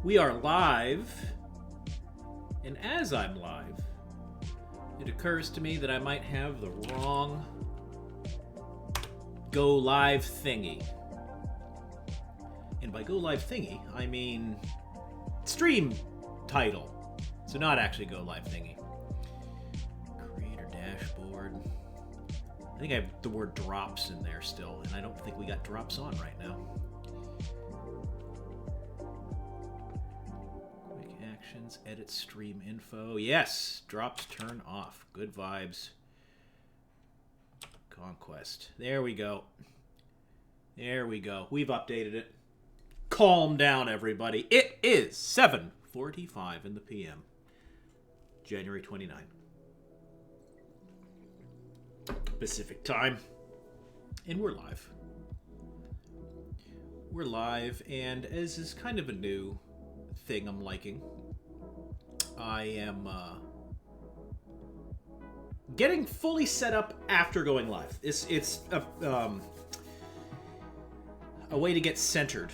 We are live, and as I'm live, it occurs to me that I might have the wrong Go Live thingy. And by Go Live thingy, I mean stream title. So not actually Go Live thingy. Creator dashboard. I think I have the word drops in there still, and I don't think we got drops on right now. Quick actions, edit stream info. Yes, drops turn off. Good vibes. Conquest. There we go. There we go. We've updated it. Calm down, everybody. It is 7:45 in the PM. January 29. Pacific time. And we're live. We're live, and as is kind of a new thing I'm liking, I am getting fully set up after going live. It's a way to get centered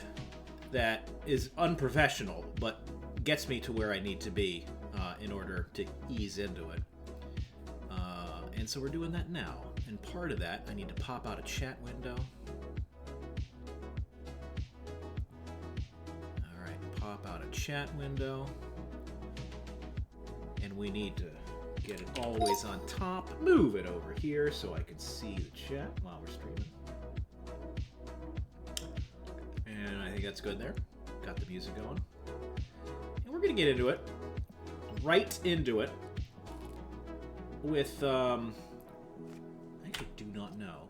that is unprofessional, but gets me to where I need to be in order to ease into it. And so we're doing that now. And part of that, I need to pop out a chat window. All right, pop out a chat window. And we need to get it always on top. Move it over here so I can see the chat while we're streaming. And I think that's good there. Got the music going. And we're going to get into it. Right into it. With, I actually do not know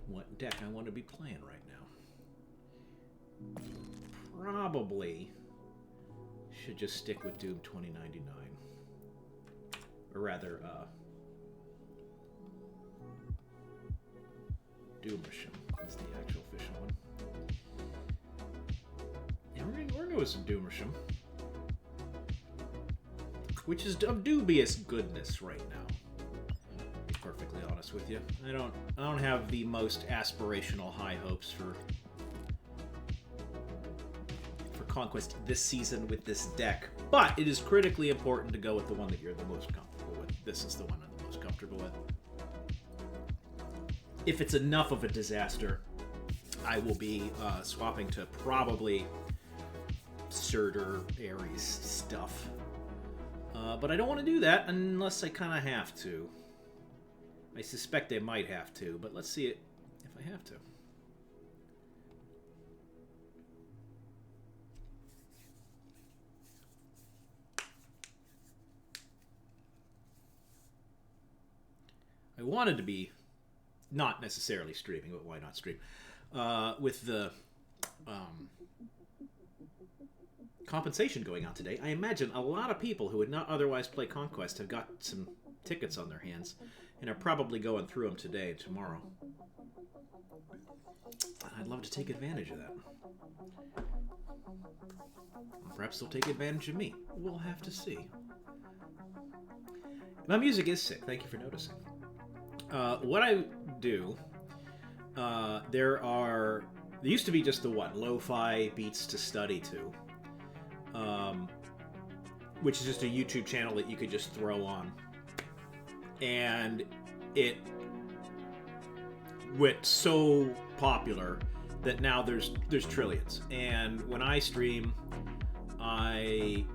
what deck I want to be playing right now. Probably should just stick with Doom 2099. Or rather, Doomisham is the actual official one. And we're going to go with some Doomisham, which is of dubious goodness right now. To be perfectly honest with you, I don't have the most aspirational high hopes for Conquest this season with this deck, but it is critically important to go with the one that you're the most comfortable with. This is the one I'm the most comfortable with. If it's enough of a disaster, I will be swapping to probably Surtur Ares stuff. But I don't want to do that unless I kind of have to. I suspect I might have to, but let's see it if I have to. I wanted to be not necessarily streaming, but why not stream? With the compensation going out today, I imagine a lot of people who would not otherwise play Conquest have got some tickets on their hands and are probably going through them today and tomorrow. I'd love to take advantage of that. Perhaps they'll take advantage of me. We'll have to see. My music is sick. Thank you for noticing. What I do, there used to be just the one, Lo-Fi Beats to Study to. Which is just a YouTube channel that you could just throw on. And it went so popular that now there's trillions. And when I stream, I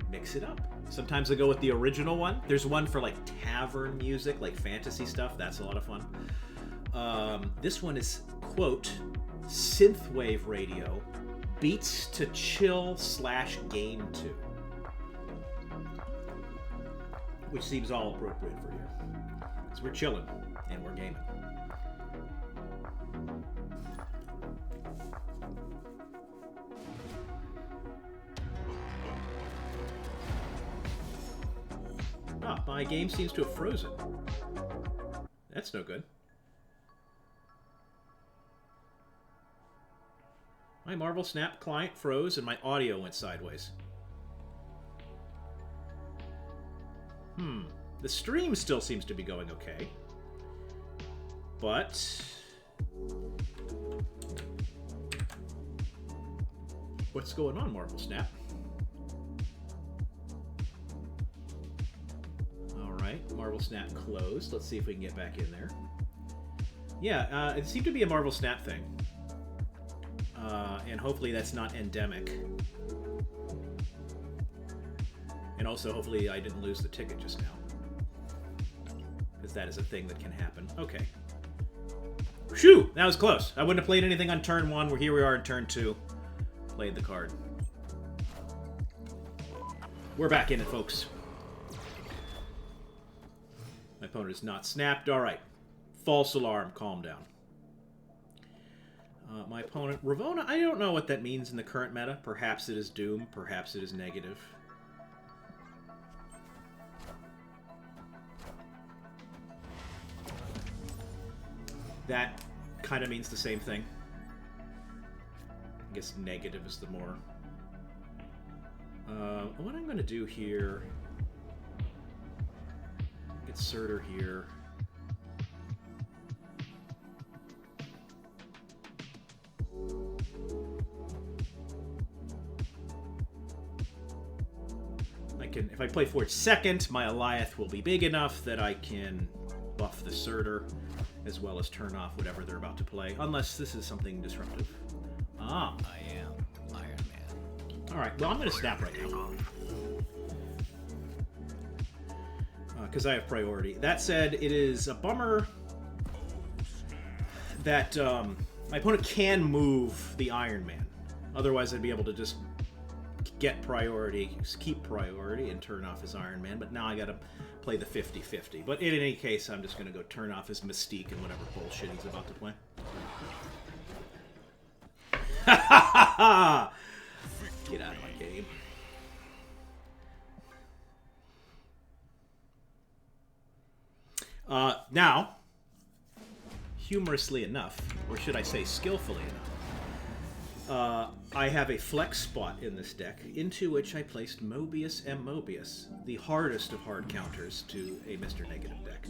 mix it up. Sometimes I go with the original one. There's one for like tavern music, like fantasy stuff. That's a lot of fun. This one is, quote, synthwave radio, beats to chill / game to. Which seems all appropriate for here. Because we're chilling and we're gaming. Ah, my game seems to have frozen. That's no good. My Marvel Snap client froze and my audio went sideways. The stream still seems to be going okay. But What's going on, Marvel Snap? Alright, Marvel Snap closed. Let's see if we can get back in there. Yeah, it seemed to be a Marvel Snap thing. And hopefully that's not endemic. And also, hopefully I didn't lose the ticket just now. Because that is a thing that can happen. Okay. Shoo! That was close. I wouldn't have played anything on turn 1. Where here we are in turn 2. Played the card. We're back in it, folks. My opponent is not snapped. Alright. False alarm. Calm down. My opponent, Ravonna, I don't know what that means in the current meta. Perhaps it is Doom. Perhaps it is negative. That kind of means the same thing. I guess negative is the more... what I'm going to do here... Get Surtur here. If I play Forge second, my Alioth will be big enough that I can buff the Surtur, as well as turn off whatever they're about to play, unless this is something disruptive. Ah. I am Iron Man. Alright, well, I'm going to snap right now. Because I have priority. That said, it is a bummer that my opponent can move the Iron Man. Otherwise, I'd be able to just get priority, keep priority, and turn off his Iron Man. But now I gotta play the 50-50. But in any case, I'm just gonna go turn off his Mystique and whatever bullshit he's about to play. Ha ha ha! Get out of my game. Now, humorously enough, or should I say skillfully enough, I have a flex spot in this deck into which I placed Mobius and Mobius, the hardest of hard counters to a Mr. Negative deck.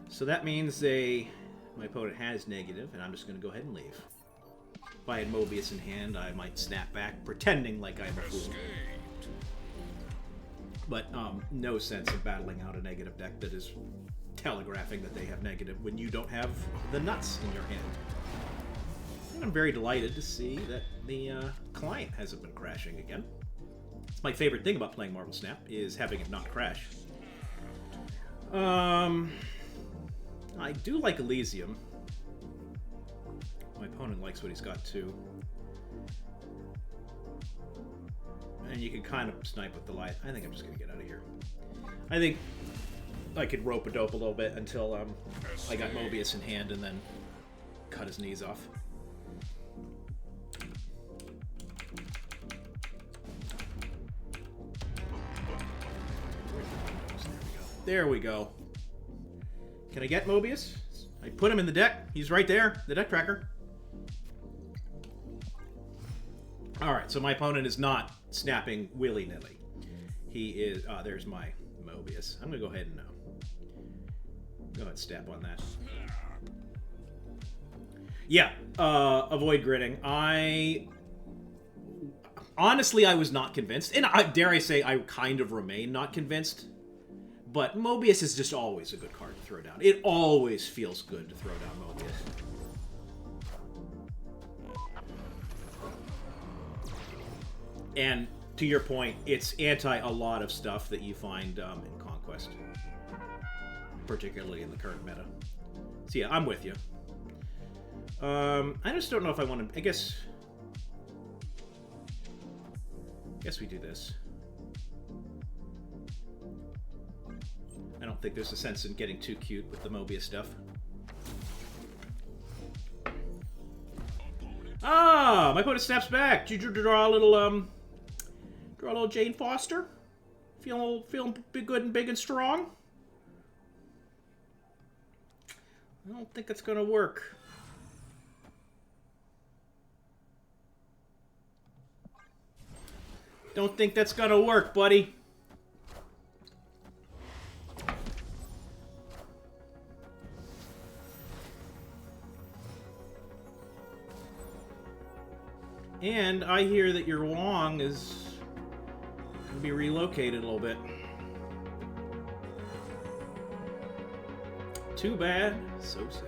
So that means my opponent has negative, and I'm just going to go ahead and leave. If I had Mobius in hand, I might snap back, pretending like I'm a fool. But no sense of battling out a negative deck that is telegraphing that they have negative when you don't have the nuts in your hand. And I'm very delighted to see that the client hasn't been crashing again. It's my favorite thing about playing Marvel Snap, is having it not crash. I do like Elysium. My opponent likes what he's got too. And you can kind of snipe with the light. I think I'm just going to get out of here. I think I could rope-a-dope a little bit until I got Mobius in hand and then cut his knees off. There we go. Can I get Mobius? I put him in the deck. He's right there, the deck tracker. Alright, so my opponent is not snapping willy-nilly. He is... there's my Mobius. I'm going to go ahead and go ahead and stab on that. Yeah, avoid gritting. Honestly, I was not convinced. And dare I say, I kind of remain not convinced. But Mobius is just always a good card to throw down. It always feels good to throw down Mobius. And to your point, it's anti a lot of stuff that you find in Conquest. Particularly in the current meta. So yeah, I'm with you. I just don't know if I want to... I guess we do this. I don't think there's a sense in getting too cute with the Mobius stuff. Ah, my opponent snaps back. Did you draw a little Jane Foster? Feeling good and big and strong? I don't think it's gonna work. Don't think that's gonna work, buddy. And I hear that your Wong is going to be relocated a little bit. Too bad. So sad.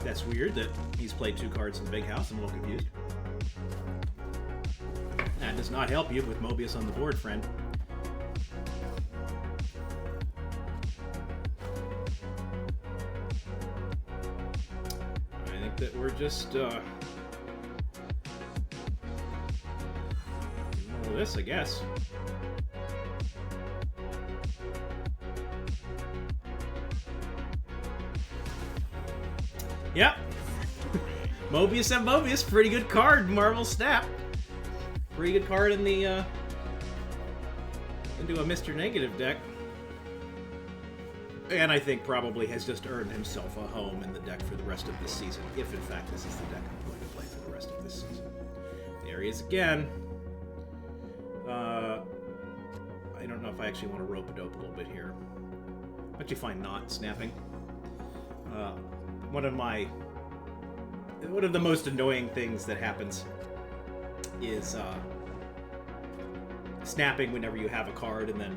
That's weird that he's played 2 cards in the big house. I'm a little confused. That does not help you with Mobius on the board, friend. I think that we're just doing all this, I guess. Yep. Mobius and Mobius, pretty good card, Marvel Snap. Pretty good card in the into a Mr. Negative deck. And I think probably has just earned himself a home in the deck for the rest of this season, if in fact this is the deck I'm going to play for the rest of this season. There he is again. I don't know if I actually want to rope-a-dope a little bit here. I'm actually fine not snapping. One of the most annoying things that happens is snapping whenever you have a card and then...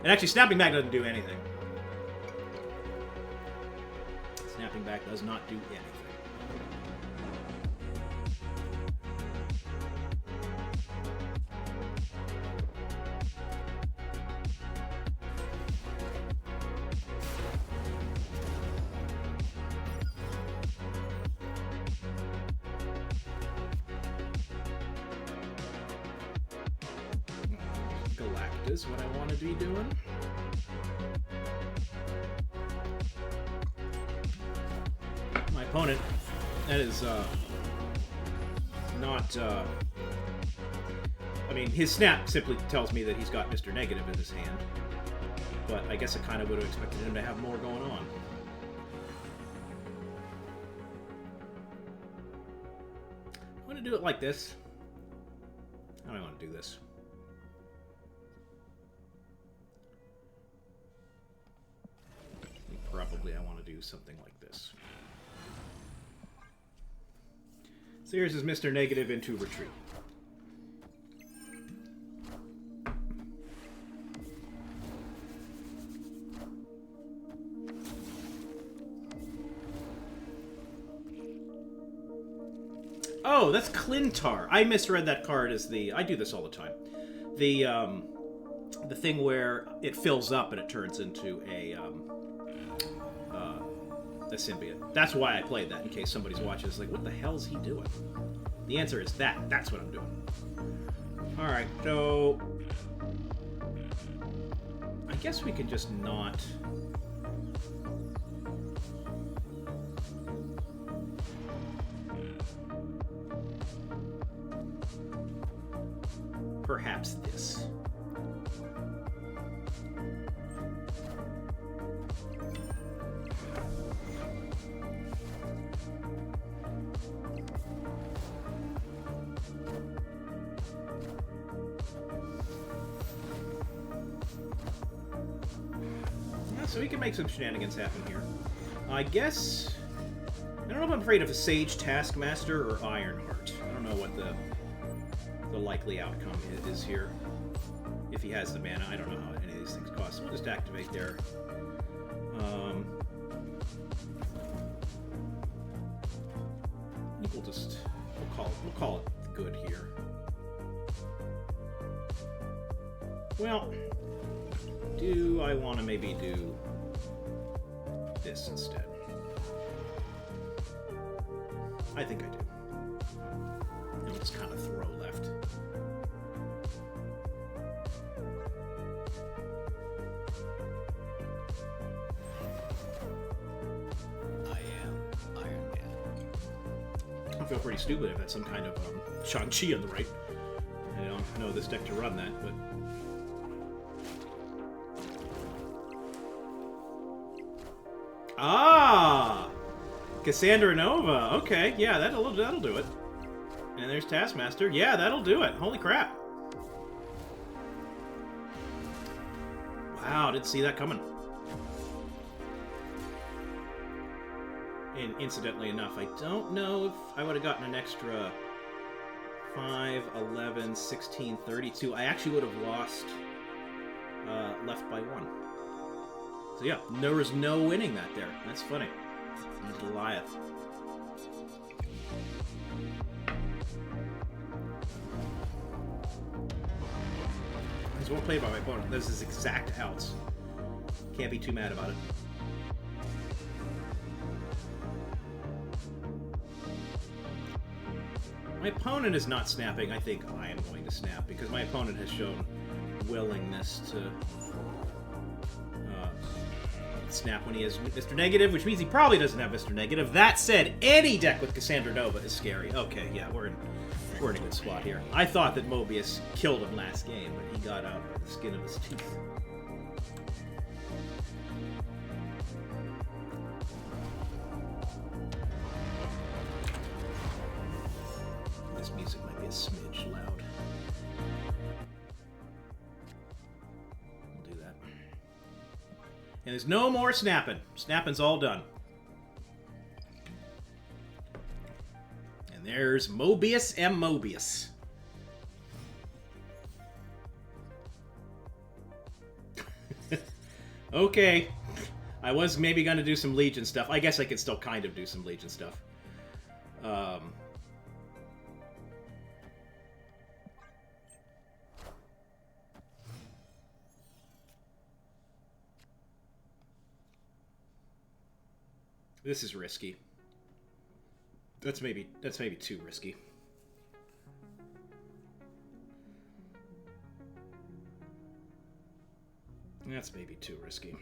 And actually, snapping back doesn't do anything. Snapping back does not do anything. Galactus, what I want to be doing. My opponent, that is not, I mean, his snap simply tells me that he's got Mr. Negative in his hand, but I guess I kind of would have expected him to have more going on. I want to do it like this. How do I want to do this? Probably I want to do something like this. So here's his Mr. Negative into retreat. Oh, that's Clintar. I misread that card as the... I do this all the time. The thing where it fills up and it turns into a symbiote. That's why I played that, in case somebody's watching. It's like, what the hell is he doing? The answer is that. That's what I'm doing. Alright, so... I guess we can just not... Perhaps this. So we can make some shenanigans happen here. I guess... I don't know if I'm afraid of a Sage Taskmaster or Ironheart. I don't know what the likely outcome is here. If he has the mana, I don't know how any of these things cost. So we'll just activate there. I think we'll call it good here. Well, do I want to maybe do this instead? I think I do. And just kind of throw left. I am Iron Man. I feel pretty stupid if that's some kind of Shang-Chi on the right. I don't know this deck to run that, but... Ah! Cassandra Nova. Okay, yeah, that'll do it. And there's Taskmaster. Yeah, that'll do it. Holy crap. Wow, didn't see that coming. And incidentally enough, I don't know if I would have gotten an extra 5, 11, 16, 32. I actually would have lost left by 1. So yeah, there was no winning that there. That's funny. Goliath. This won't play by my opponent. This is exact outs. Can't be too mad about it. My opponent is not snapping. I think I am going to snap because my opponent has shown willingness to snap when he has Mr. Negative, which means he probably doesn't have Mr. Negative. That said, any deck with Cassandra Nova is scary. Okay, yeah, we're in a good spot here. I thought that Mobius killed him last game, but he got out by the skin of his teeth. This music might be a smidge loud. We'll do that. And there's no more snapping. Snapping's all done. And there's Mobius M. Mobius. Okay. I was maybe going to do some Legion stuff. I guess I could still kind of do some Legion stuff. This is risky. That's maybe too risky. That's maybe too risky.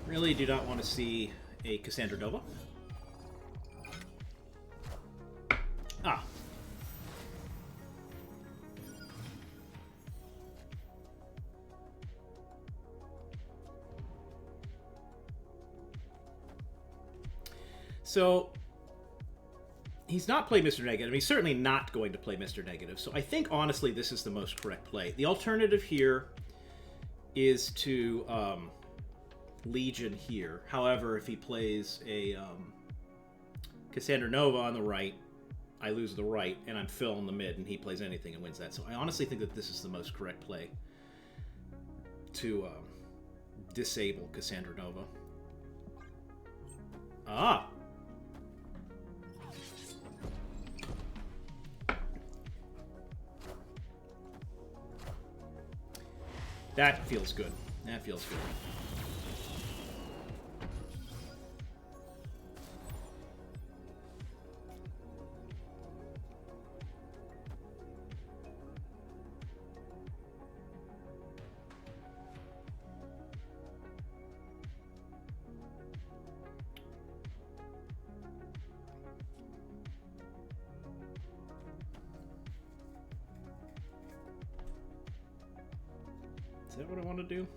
Really do not want to see a Cassandra Nova. Ah. So, he's not played Mr. Negative. He's certainly not going to play Mr. Negative. So I think, honestly, this is the most correct play. The alternative here is to Legion here. However, if he plays a Cassandra Nova on the right, I lose the right, and I'm Phil in the mid, and he plays anything and wins that. So I honestly think that this is the most correct play to disable Cassandra Nova. Ah! That feels good. That feels good. Is that what I want to do?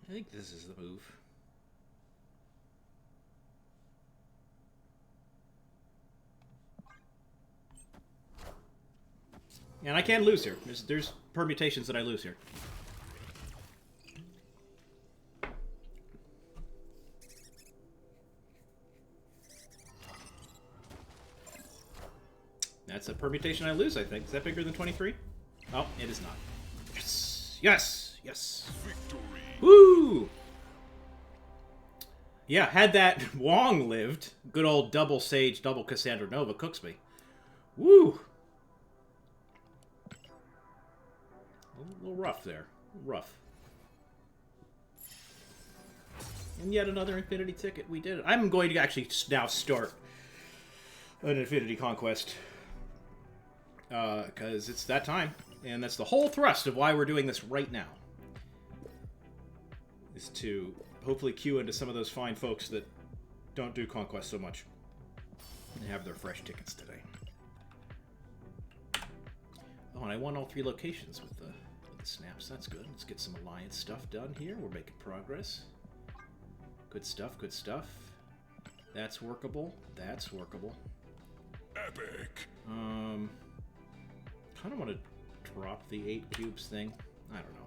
I think this is the move. And I can lose here. There's permutations that I lose here. That's a permutation I lose, I think. Is that bigger than 23? Oh, it is not. Yes! Yes! Yes! Victory! Woo! Yeah, had that Wong lived, good old double Sage, double Cassandra Nova cooks me. Woo! A little rough there. Rough. And yet another Infinity ticket. We did it. I'm going to actually now start an Infinity Conquest. Because it's that time. And that's the whole thrust of why we're doing this right now. Is to hopefully queue into some of those fine folks that don't do Conquest so much. And have their fresh tickets today. Oh, and I won all 3 locations with the snaps. That's good. Let's get some alliance stuff done here. We're making progress. Good stuff, good stuff. That's workable. That's workable. Epic. Kind of want to drop the 8 cubes thing. I don't know.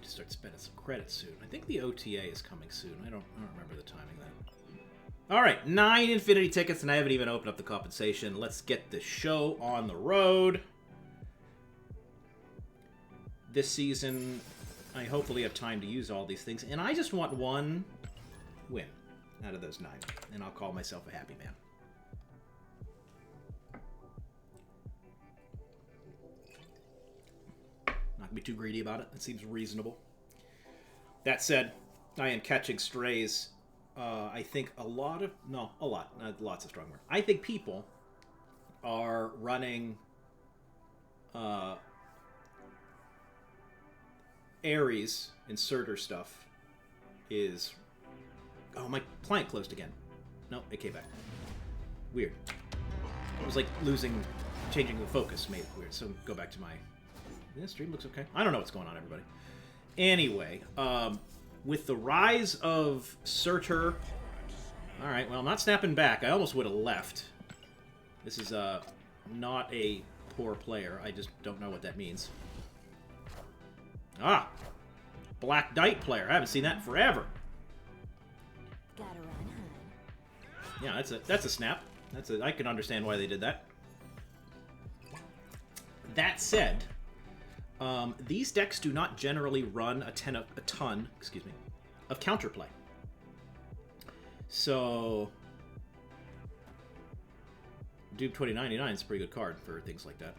Start spending some credits soon. I think the OTA is coming soon. I don't remember the timing of that. All right, 9 Infinity tickets, and I haven't even opened up the compensation. Let's get the show on the road. This season, I hopefully have time to use all these things, and I just want 1 win out of those 9, and I'll call myself a happy man. Not gonna be too greedy about it. It seems reasonable. That said, I am catching strays. I think lots of strong word. I think people are running Ares inserter stuff is... Oh, my client closed again. No, it came back. Weird. It was like changing the focus made it weird. So go back to my... This stream looks okay. I don't know what's going on, everybody. Anyway, with the rise of Surtur... Alright, well, I'm not snapping back. I almost would have left. This is not a poor player. I just don't know what that means. Ah! Black Knight player. I haven't seen that in forever. Gotta run, hun. Yeah, that's a snap. I can understand why they did that. That said... these decks do not generally run a ton of counterplay. So, Duke 2099 is a pretty good card for things like that.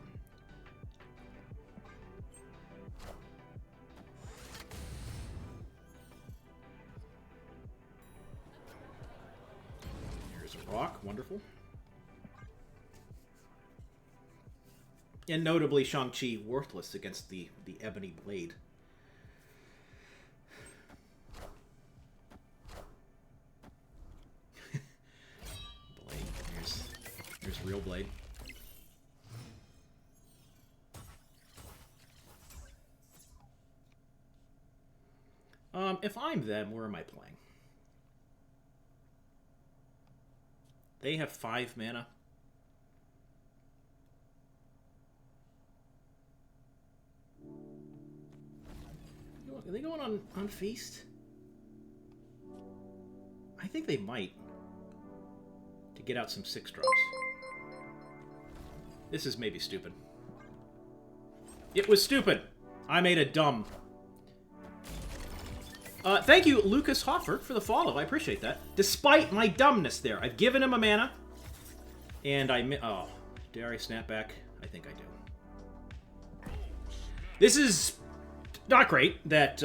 Here's a rock, wonderful. And notably, Shang-Chi worthless against the Ebony Blade. Blade. Here's real Blade. If I'm them, where am I playing? They have 5 mana. Are they going on Feast? I think they might. To get out some 6-drops. This is maybe stupid. It was stupid! I made a dumb. Thank you, Lucas Hoffer, for the follow. I appreciate that. Despite my dumbness there. I've given him a mana. And oh, dare I snap back? I think I do. This is... not great that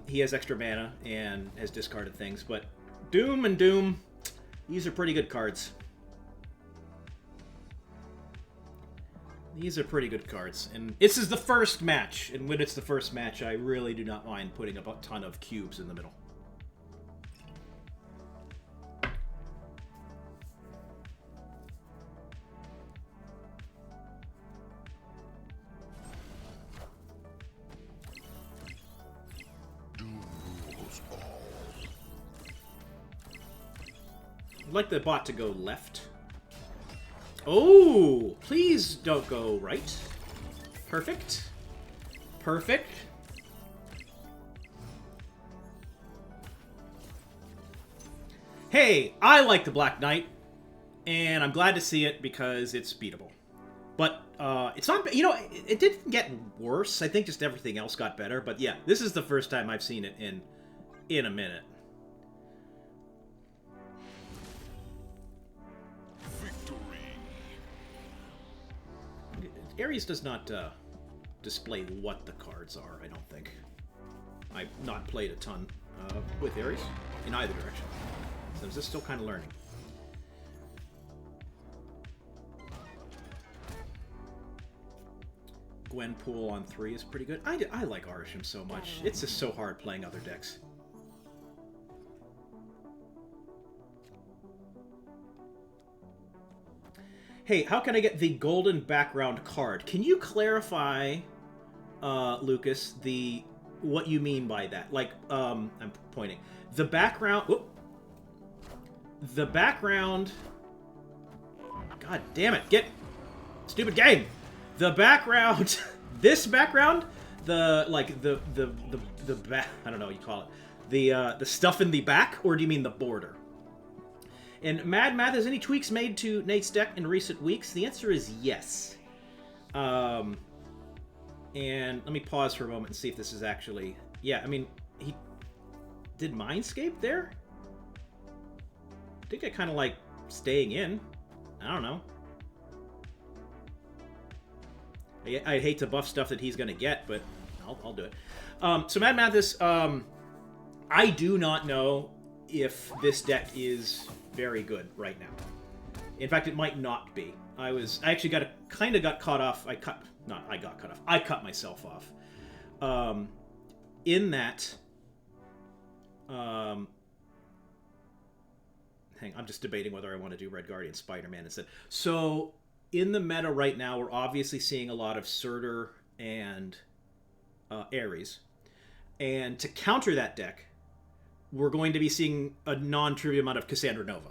he has extra mana and has discarded things, but Doom and Doom, these are pretty good cards. These are pretty good cards. And this is the first match, and when it's the first match, I really do not mind putting up a ton of cubes in the middle. I'd like the bot to go left. Oh, please don't go right. Perfect. Perfect. Hey, I like the Black Knight, and I'm glad to see it because it's beatable. But it's not, you know, it didn't get worse. I think just everything else got better. But yeah, this is the first time I've seen it in a minute. Ares does not display what the cards are, I don't think. I've not played a ton with Ares. in either direction. So I'm just still kind of learning. Gwenpool on 3 is pretty good. I like Arishem so much. It's just so hard playing other decks. Hey, how can I get the golden background card? Can you clarify, Lucas, what you mean by that? Like, I'm pointing. The background... Whoop, the background... God damn it, get... Stupid game! The background... This background? I don't know what you call it. The stuff in the back? Or do you mean the border? And Mad Math, has any tweaks made to Nate's deck in recent weeks? The answer is yes. And let me pause for a moment and see if this is actually... Yeah, I mean, he did Mindscape there? I think I kind of like staying in. I don't know. I hate to buff stuff that he's going to get, but I'll do it. So Mad Mathis, I do not know if this deck is very good right now. In fact, it might not be. I actually got caught off. I cut myself off. In that, hang, I'm just debating whether I want to do Red Guardian Spider-Man instead. So in the meta right now, we're obviously seeing a lot of Surtur and Ares. And to counter that deck, we're going to be seeing a non-trivial amount of Cassandra Nova.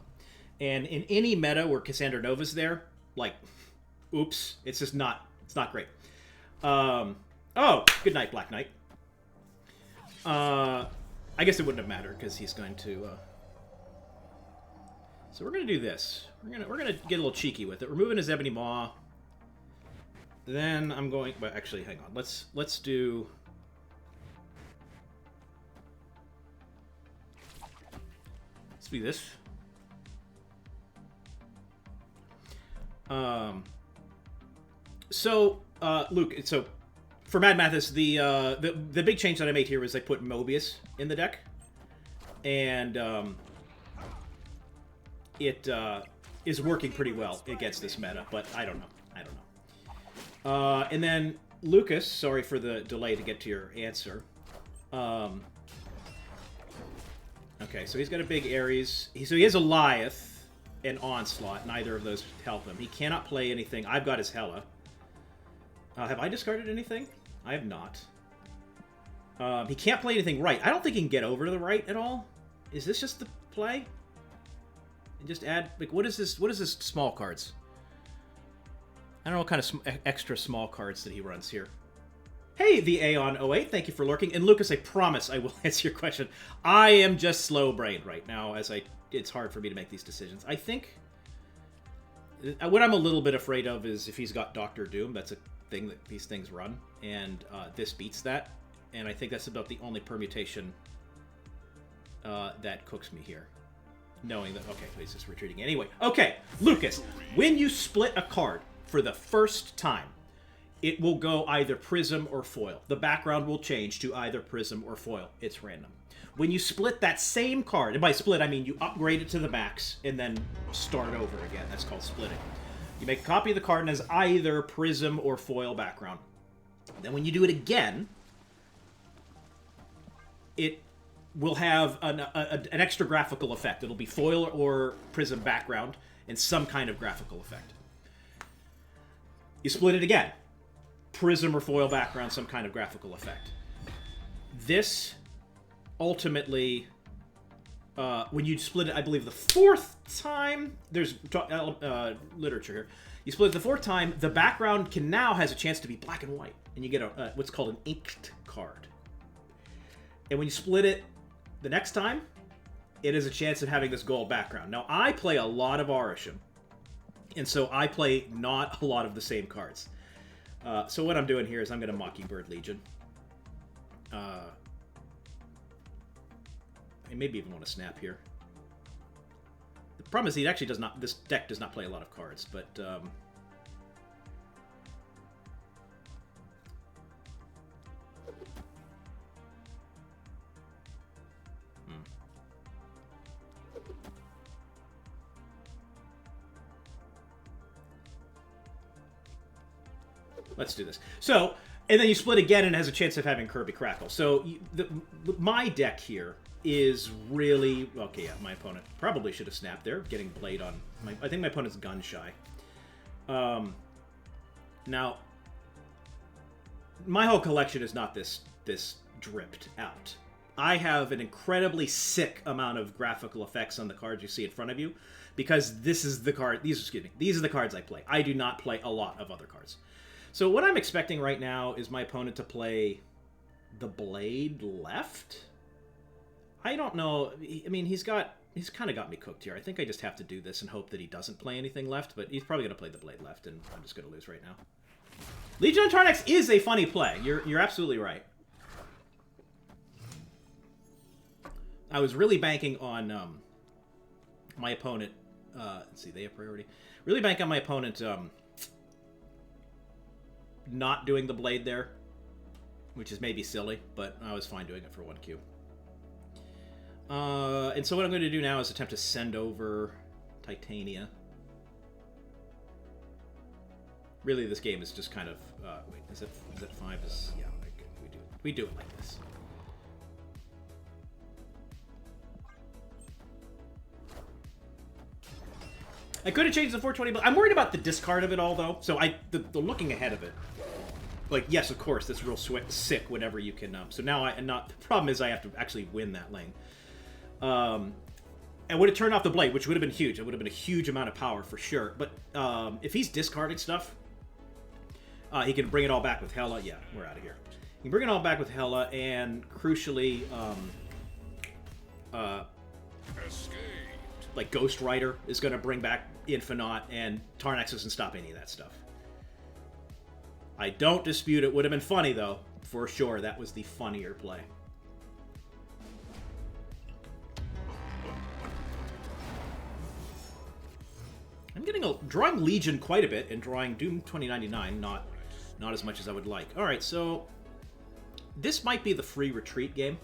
And in any meta where Cassandra Nova's there, like, oops, it's just not, it's not great. Oh, good night, Black Knight. I guess it wouldn't have mattered because he's going to, so we're gonna do this. We're gonna get a little cheeky with it. We're moving his Ebony Maw. Then I'm going, but actually, hang on. Let's do. Let's do this. Luke, so for Mad Mathis, the big change that I made here was I put Mobius in the deck, and it is working pretty well against this meta, but I don't know. And then Lucas, sorry for the delay to get to your answer. Okay, so he's got a big Ares. So he has a Goliath and Onslaught. Neither of those help him. He cannot play anything. I've got his Hela. Have I discarded anything? I have not. He can't play anything right. I don't think he can get over to the right at all. Is this just the play? And just add, like, what is this? What is this small cards? I don't know what kind of extra small cards that he runs here. Hey, the Aeon08, thank you for lurking. And Lucas, I promise I will answer your question. I am just slow-brained right now, as it's hard for me to make these decisions. I think what I'm a little bit afraid of is if he's got Doctor Doom. That's a thing that these things run, and this beats that. And I think that's about the only permutation that cooks me here. Knowing that, okay, he's just retreating anyway. Okay, Lucas, when you split a card for the first time, it will go either Prism or Foil. The background will change to either Prism or Foil. It's random. When you split that same card, and by split I mean you upgrade it to the max and then start over again. That's called splitting. You make a copy of the card and has either Prism or Foil background. Then when you do it again, it will have an extra graphical effect. It'll be Foil or Prism background and some kind of graphical effect. You split it again. Prism or Foil background, some kind of graphical effect. This ultimately, when you split it, I believe the fourth time, there's literature here. You split it the fourth time, the background now has a chance to be black and white, and you get what's called an inked card. And when you split it the next time, it has a chance of having this gold background. Now, I play a lot of Arishem, and so I play not a lot of the same cards. So what I'm doing here is I'm going to Mockingbird Legion. I maybe even want to snap here. The problem is he actually does not. This deck does not play a lot of cards, but Let's do this. So, and then you split again and it has a chance of having Kirby Crackle. So, my deck here is really... Okay, yeah, my opponent probably should have snapped there, getting Blade on... I think my opponent's gun shy. Now, my whole collection is not this dripped out. I have an incredibly sick amount of graphical effects on the cards you see in front of you, because this is the card... These are the cards I play. I do not play a lot of other cards. So what I'm expecting right now is my opponent to play the Blade left. I don't know. I mean, he's kind of got me cooked here. I think I just have to do this and hope that he doesn't play anything left, but he's probably going to play the Blade left, and I'm just going to lose right now. Legion of Tarnax is a funny play. You're absolutely right. I was really banking on my opponent. Let's see, they have priority. Really bank on my opponent not doing the Blade there, which is maybe silly, but I was fine doing it for 1Q. And so what I'm going to do now is attempt to send over Titania. Really, this game is just kind of... wait, is it 5? Yeah, we do it like this. I could have changed the 420, but I'm worried about the discard of it all, though. So the looking ahead of it. Like, yes, of course, that's real sick whenever you can... so now the problem is I have to actually win that lane. And would have turned off the Blade, which would have been huge. It would have been a huge amount of power for sure. But if he's discarding stuff, he can bring it all back with Hela. Yeah, we're out of here. He can bring it all back with Hela, and crucially, like Ghost Rider is going to bring back Infinite, and Tarnax doesn't stop any of that stuff. I don't dispute it. Would have been funny, though. For sure, that was the funnier play. I'm drawing Legion quite a bit and drawing Doom 2099, not as much as I would like. All right, so this might be the free retreat game.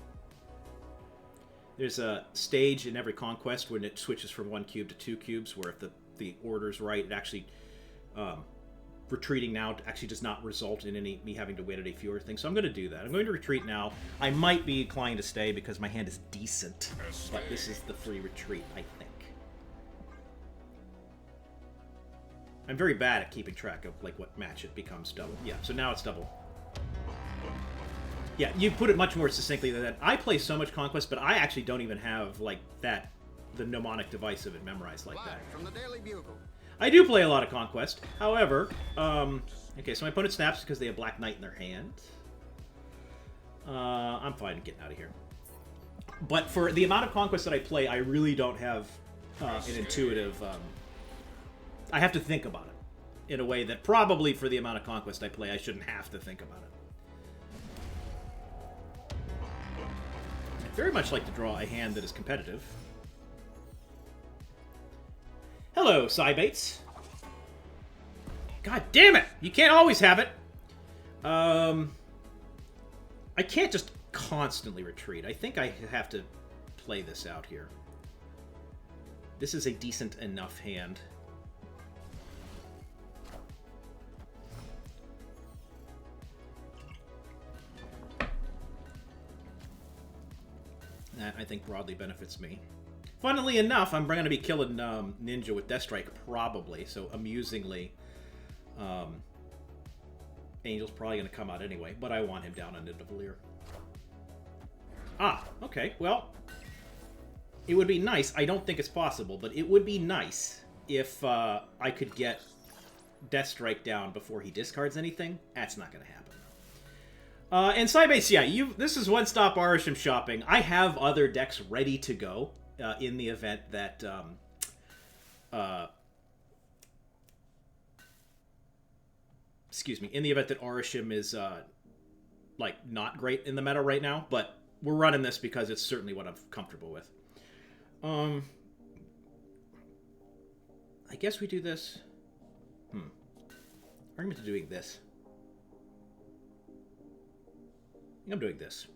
There's a stage in every conquest when it switches from 1 cube to 2 cubes, where if the order's right, it actually retreating now actually does not result in me having to win at a fewer thing. So I'm going to do that. I'm going to retreat now. I might be inclined to stay because my hand is decent, but this is the free retreat, I think. I'm very bad at keeping track of like what match it becomes double. Yeah, so now it's double. Yeah, you put it much more succinctly than that. I play so much Conquest, but I actually don't even have like the mnemonic device of it memorized like that. From the Daily Bugle. I do play a lot of Conquest. However, okay, so my opponent snaps because they have Black Knight in their hand. I'm fine getting out of here. But for the amount of Conquest that I play, I really don't have an intuitive... I have to think about it in a way that probably for the amount of Conquest I play, I shouldn't have to think about it. I'd very much like to draw a hand that is competitive. Hello, Cybates. God damn it! You can't always have it! I can't just constantly retreat. I think I have to play this out here. This is a decent enough hand. That, I think, broadly benefits me. Funnily enough, I'm going to be killing Ninja with Deathstrike, probably. So, amusingly, Angel's probably going to come out anyway, but I want him down on Nidavellir. Ah, okay. Well, it would be nice. I don't think it's possible, but it would be nice if I could get Deathstrike down before he discards anything. That's not going to happen. And Cybase, yeah, this is one-stop Arisham shopping. I have other decks ready to go in the event that excuse me, in the event that Arisham is like not great in the meta right now, but we're running this because it's certainly what I'm comfortable with. I guess we do this. Argument to doing this. I think I'm doing this.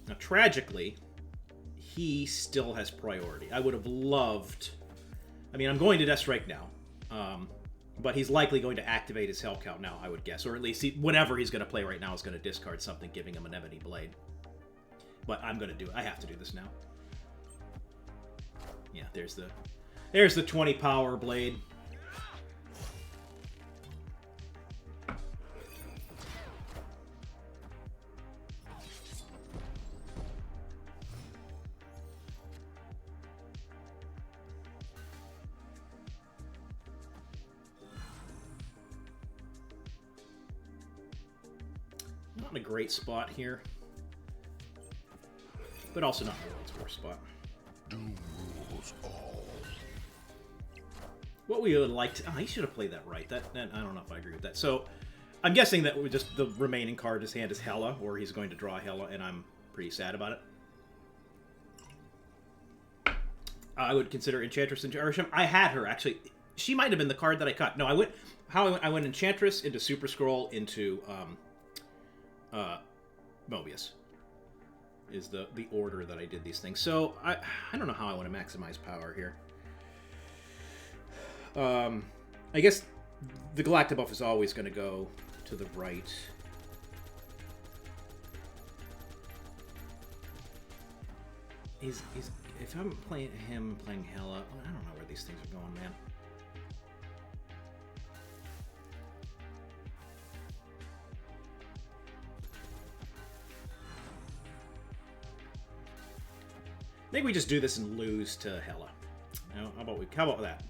Now, tragically, he still has priority. I would have loved... I mean, I'm going to Death Strike now. But he's likely going to activate his Hell Count now, I would guess. Or at least whatever he's going to play right now is going to discard something, giving him an Ebony Blade. But I'm going to do it. I have to do this now. Yeah, there's the 20 power blade. Not in a great spot here, but also not the world's worst spot. Doom rules all. What we would like to... Oh, he should have played that right. That I don't know if I agree with that. So, I'm guessing that just the remaining card in his hand is Hela, or he's going to draw Hela, and I'm pretty sad about it. I would consider Enchantress into Ursham. I had her, actually. She might have been the card that I cut. No, I went Enchantress into Super Scroll into Mobius. Is the order that I did these things. So, I don't know how I want to maximize power here. I guess the Galactic buff is always going to go to the right. If I'm playing Hela, I don't know where these things are going, man. I think we just do this and lose to Hela. How about that?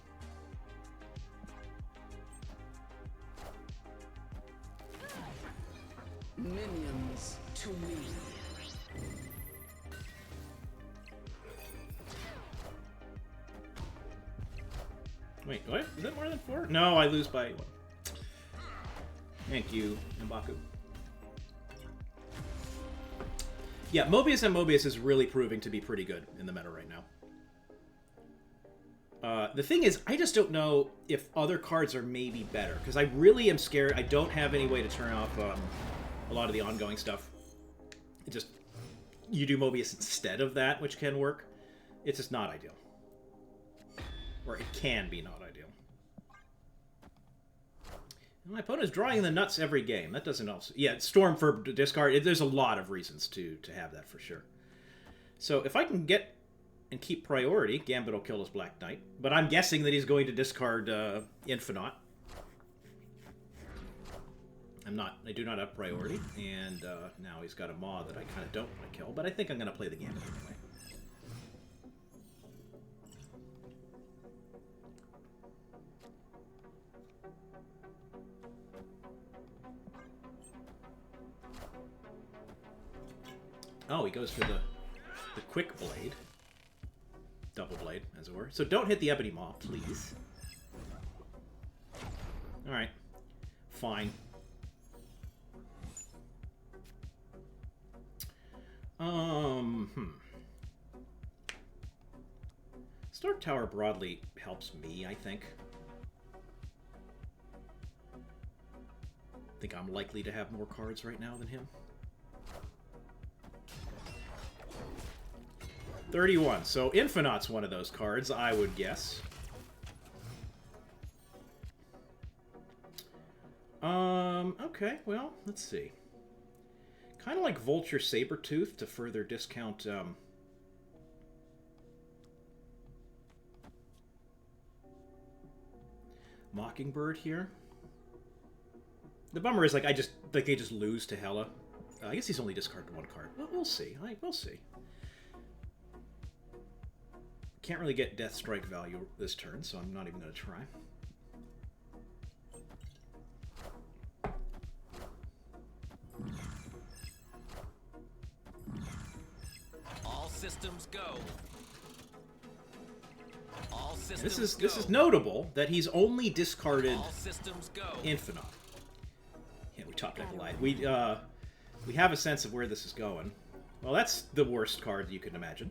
Minions to me. Wait, what? Is that more than 4? No, I lose by 1. Thank you, Mbaku. Yeah, Mobius and Mobius is really proving to be pretty good in the meta right now. The thing is, I just don't know if other cards are maybe better, because I really am scared. I don't have any way to turn off a lot of the ongoing stuff. It just... You do Mobius instead of that, which can work. It's just not ideal. Or it can be not ideal. My opponent is drawing the nuts every game. That doesn't also... Yeah, Storm for discard. There's a lot of reasons to have that for sure. So if I can get and keep priority, Gambit will kill his Black Knight. But I'm guessing that he's going to discard Infinite. I do not have priority. And now he's got a Maw that I kind of don't want to kill. But I think I'm going to play the Gambit anyway. Oh, he goes for the Quick Blade. Double Blade, as it were. So don't hit the Ebony Maw, please. Alright. Fine. Stark Tower broadly helps me, I think. I think I'm likely to have more cards right now than him. 31. So Infinite's one of those cards, I would guess. Okay, well, let's see. Kind of like Vulture Sabertooth to further discount, Mockingbird here. The bummer is, like, they just lose to Hela. I guess he's only discarded 1 card. Well, we'll see. We'll see. Can't really get Death Strike value this turn, so I'm not even going to try. All systems go. All systems This is notable that he's only discarded All systems go. Infinite. Yeah, we top deck light. We have a sense of where this is going. Well, that's the worst card you can imagine.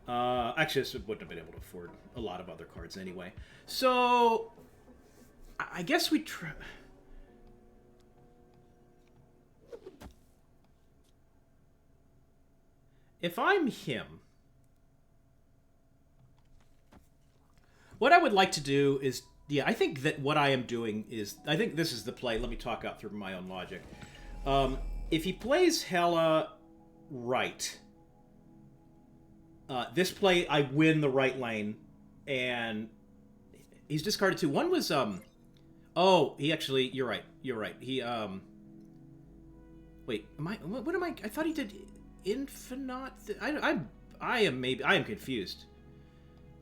Actually, this wouldn't have been able to afford a lot of other cards anyway. So, I guess we try... If I'm him, What I would like to do is, yeah, I think that what I am doing is, I think this is the play. Let me talk out through my own logic. If he plays Hela right, this play, I win the right lane, and he's discarded 2. One was, oh, he actually, you're right. He, wait, what am I thought he did Infinite? I am confused.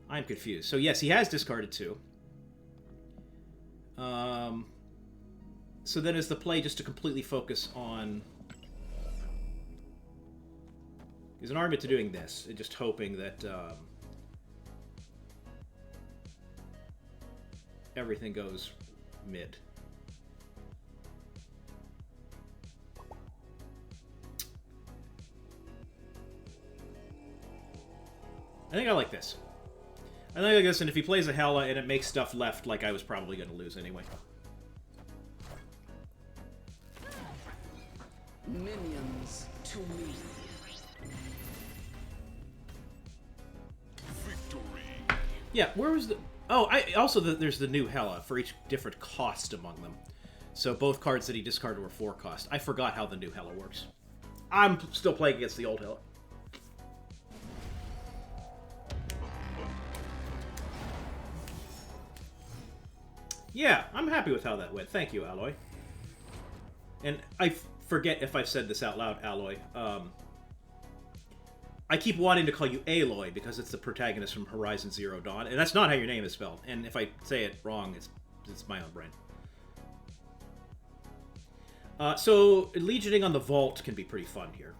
I am confused. So yes, he has discarded 2. So then is the play just to completely focus on... There's an argument to doing this, and just hoping that everything goes mid. I think I like this. I think I like this, and if he plays a Hela and it makes stuff left, like I was probably going to lose anyway. Minions to me. Victory. Yeah, where was the... Oh, there's the new Hela for each different cost among them. So both cards that he discarded were 4 cost. I forgot how the new Hela works. I'm still playing against the old Hela. Yeah, I'm happy with how that went. Thank you, Alloy. And I forget if I've said this out loud, Alloy. I keep wanting to call you Aloy because it's the protagonist from Horizon Zero Dawn, and that's not how your name is spelled. And if I say it wrong, it's my own brain. So legioning on the vault can be pretty fun here.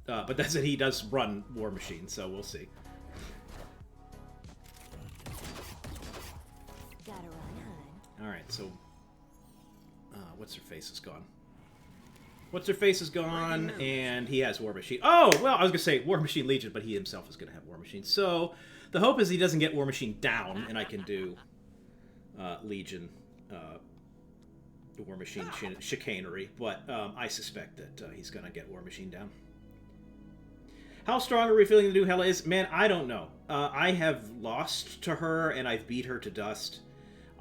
But that's it. He does run War Machine, so we'll see. Gotta run, hun. All right, so what's her face is gone. What's her face is gone, and he has War Machine. Oh, well, I was gonna say War Machine Legion, but he himself is gonna have War Machine. So the hope is he doesn't get War Machine down, and I can do Legion, War Machine chicanery. But I suspect that he's gonna get War Machine down. How strong are we feeling the new Hela is? Man, I don't know. I have lost to her, and I've beat her to dust.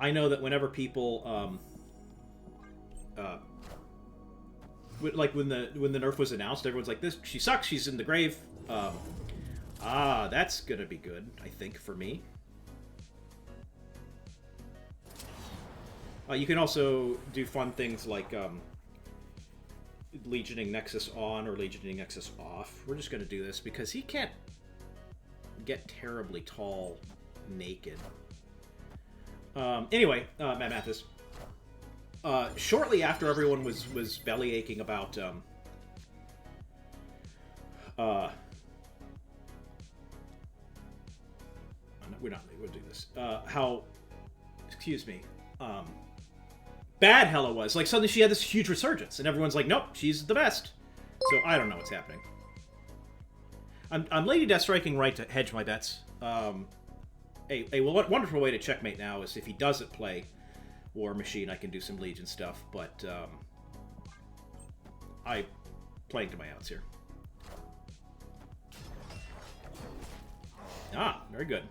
I know that whenever people, like when the nerf was announced, everyone's like, "This, she sucks. She's in the grave." That's gonna be good, I think, for me. You can also do fun things like Legioning Nexus on or Legioning Nexus off. We're just gonna do this because he can't get terribly tall naked. Anyway, Matt Mathis. Shortly after everyone was belly aching about we'll do this. How, excuse me, bad Hela was. Like, suddenly she had this huge resurgence, and everyone's like, nope, she's the best. So I don't know what's happening. I'm Lady Death striking right to hedge my bets. A wonderful way to checkmate now is if he doesn't play War Machine, I can do some Legion stuff, but I'm playing to my outs here. Ah, very good.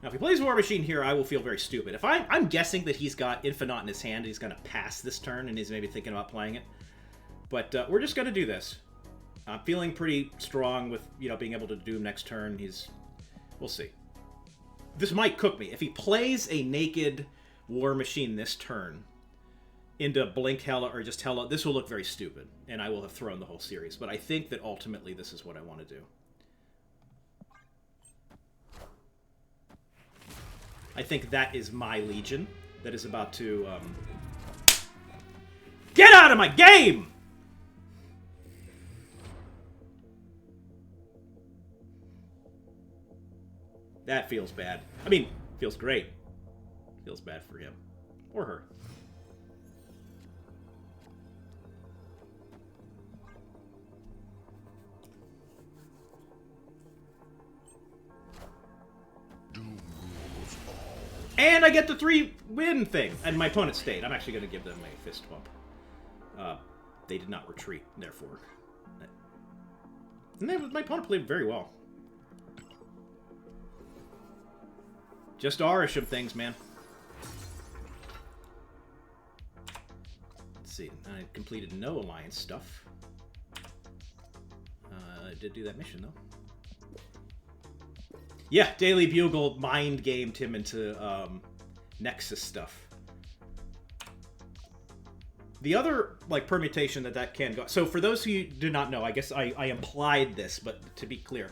Now, if he plays War Machine here, I will feel very stupid. If I'm guessing that he's got Infinite in his hand, and he's going to pass this turn, and he's maybe thinking about playing it. But we're just going to do this. I'm feeling pretty strong with, being able to do him next turn. We'll see. This might cook me. If he plays a naked War Machine this turn into Blink Hela or just Hela, this will look very stupid, and I will have thrown the whole series. But I think that ultimately this is what I want to do. I think that is my Legion that is about to get out of my game! That feels bad. I mean, feels great. Feels bad for him. Or her. Doom rules all. And I get the 3-win thing. And my opponent stayed. I'm actually going to give them a fist bump. They did not retreat, therefore. And my opponent played very well. Just Arisham things, man. Let's see. I completed no alliance stuff. I did do that mission, though. Yeah, Daily Bugle mind gamed him into Nexus stuff. The other like permutation that can go. So for those who do not know, I guess I implied this, but to be clear,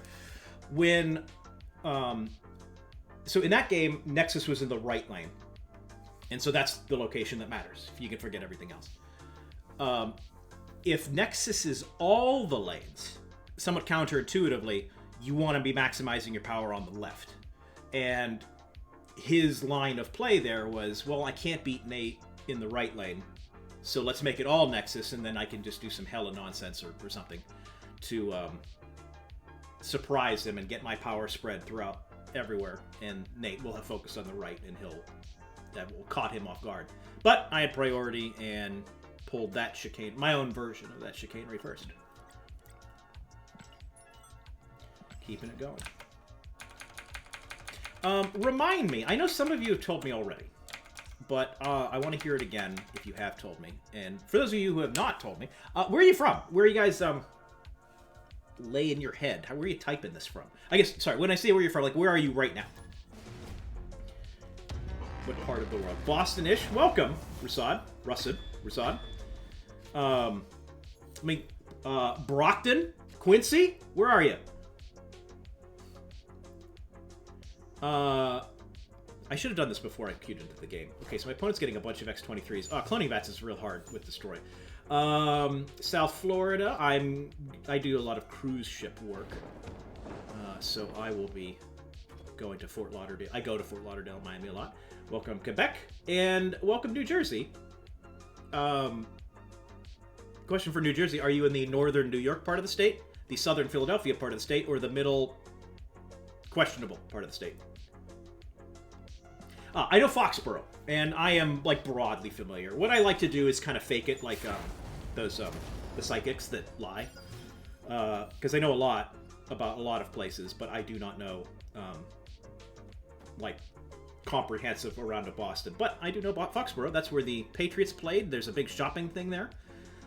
when so in that game, Nexus was in the right lane, and so that's the location that matters. You can forget everything else. If Nexus is all the lanes, somewhat counterintuitively, you want to be maximizing your power on the left. And his line of play there was, well, I can't beat Nate in the right lane, so let's make it all Nexus, and then I can just do some hella nonsense or something to surprise him and get my power spread throughout everywhere. And Nate will have focused on the right, and that will caught him off guard. But I had priority and pulled that chicane, my own version of that chicanery first. Keeping it going. Remind me. I know some of you have told me already, but I want to hear it again if you have told me. And for those of you who have not told me, where are you from? Where are you guys lay in your head? Where are you typing this from? I guess, sorry, when I say where you're from, like, where are you right now? What part of the world? Boston-ish. Welcome, Rasad. Brockton? Quincy? Where are you? I should have done this before I queued into the game. Okay, so my opponent's getting a bunch of X-23s. Cloning Bats is real hard with Destroy. South Florida, I do a lot of cruise ship work. So I will be going to Fort Lauderdale. I go to Fort Lauderdale, Miami a lot. Welcome, Quebec. And welcome, New Jersey. Question for New Jersey. Are you in the northern New York part of the state, the southern Philadelphia part of the state, or the middle questionable part of the state? I know Foxborough, and I am, like, broadly familiar. What I like to do is kind of fake it, like those the psychics that lie. Because I know a lot about a lot of places, but I do not know, like, comprehensive around to Boston. But I do know about Foxborough. That's where the Patriots played. There's a big shopping thing there.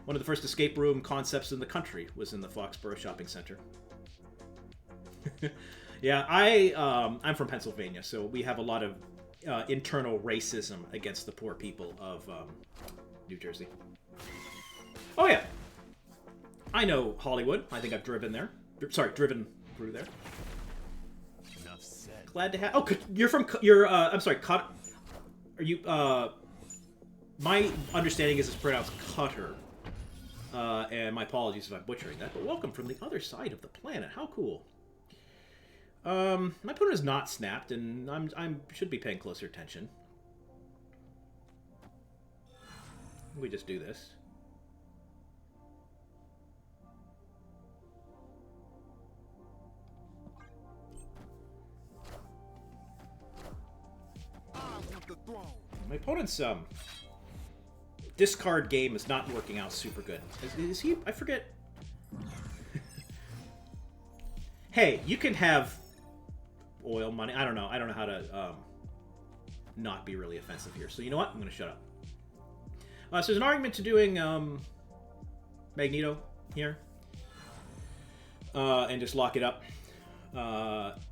One of the first escape room concepts in the country was in the Foxborough Shopping Center. Yeah, I'm from Pennsylvania, so we have a lot of internal racism against the poor people of New Jersey. Oh yeah, I know Hollywood. I think I've driven there. Sorry, driven through there. Enough said. Glad to have. Oh, you're from. You're. I'm sorry. Are you? My understanding is it's pronounced Cutter. And my apologies if I'm butchering that. But welcome from the other side of the planet. How cool. My opponent is not snapped, and I'm should be paying closer attention. We just do this. I want the throne. My opponent's discard game is not working out super good. Is he? I forget. Hey, you can have oil money. I don't know how to not be really offensive here. So you know what? I'm going to shut up. So there's an argument to doing Magneto here. And just lock it up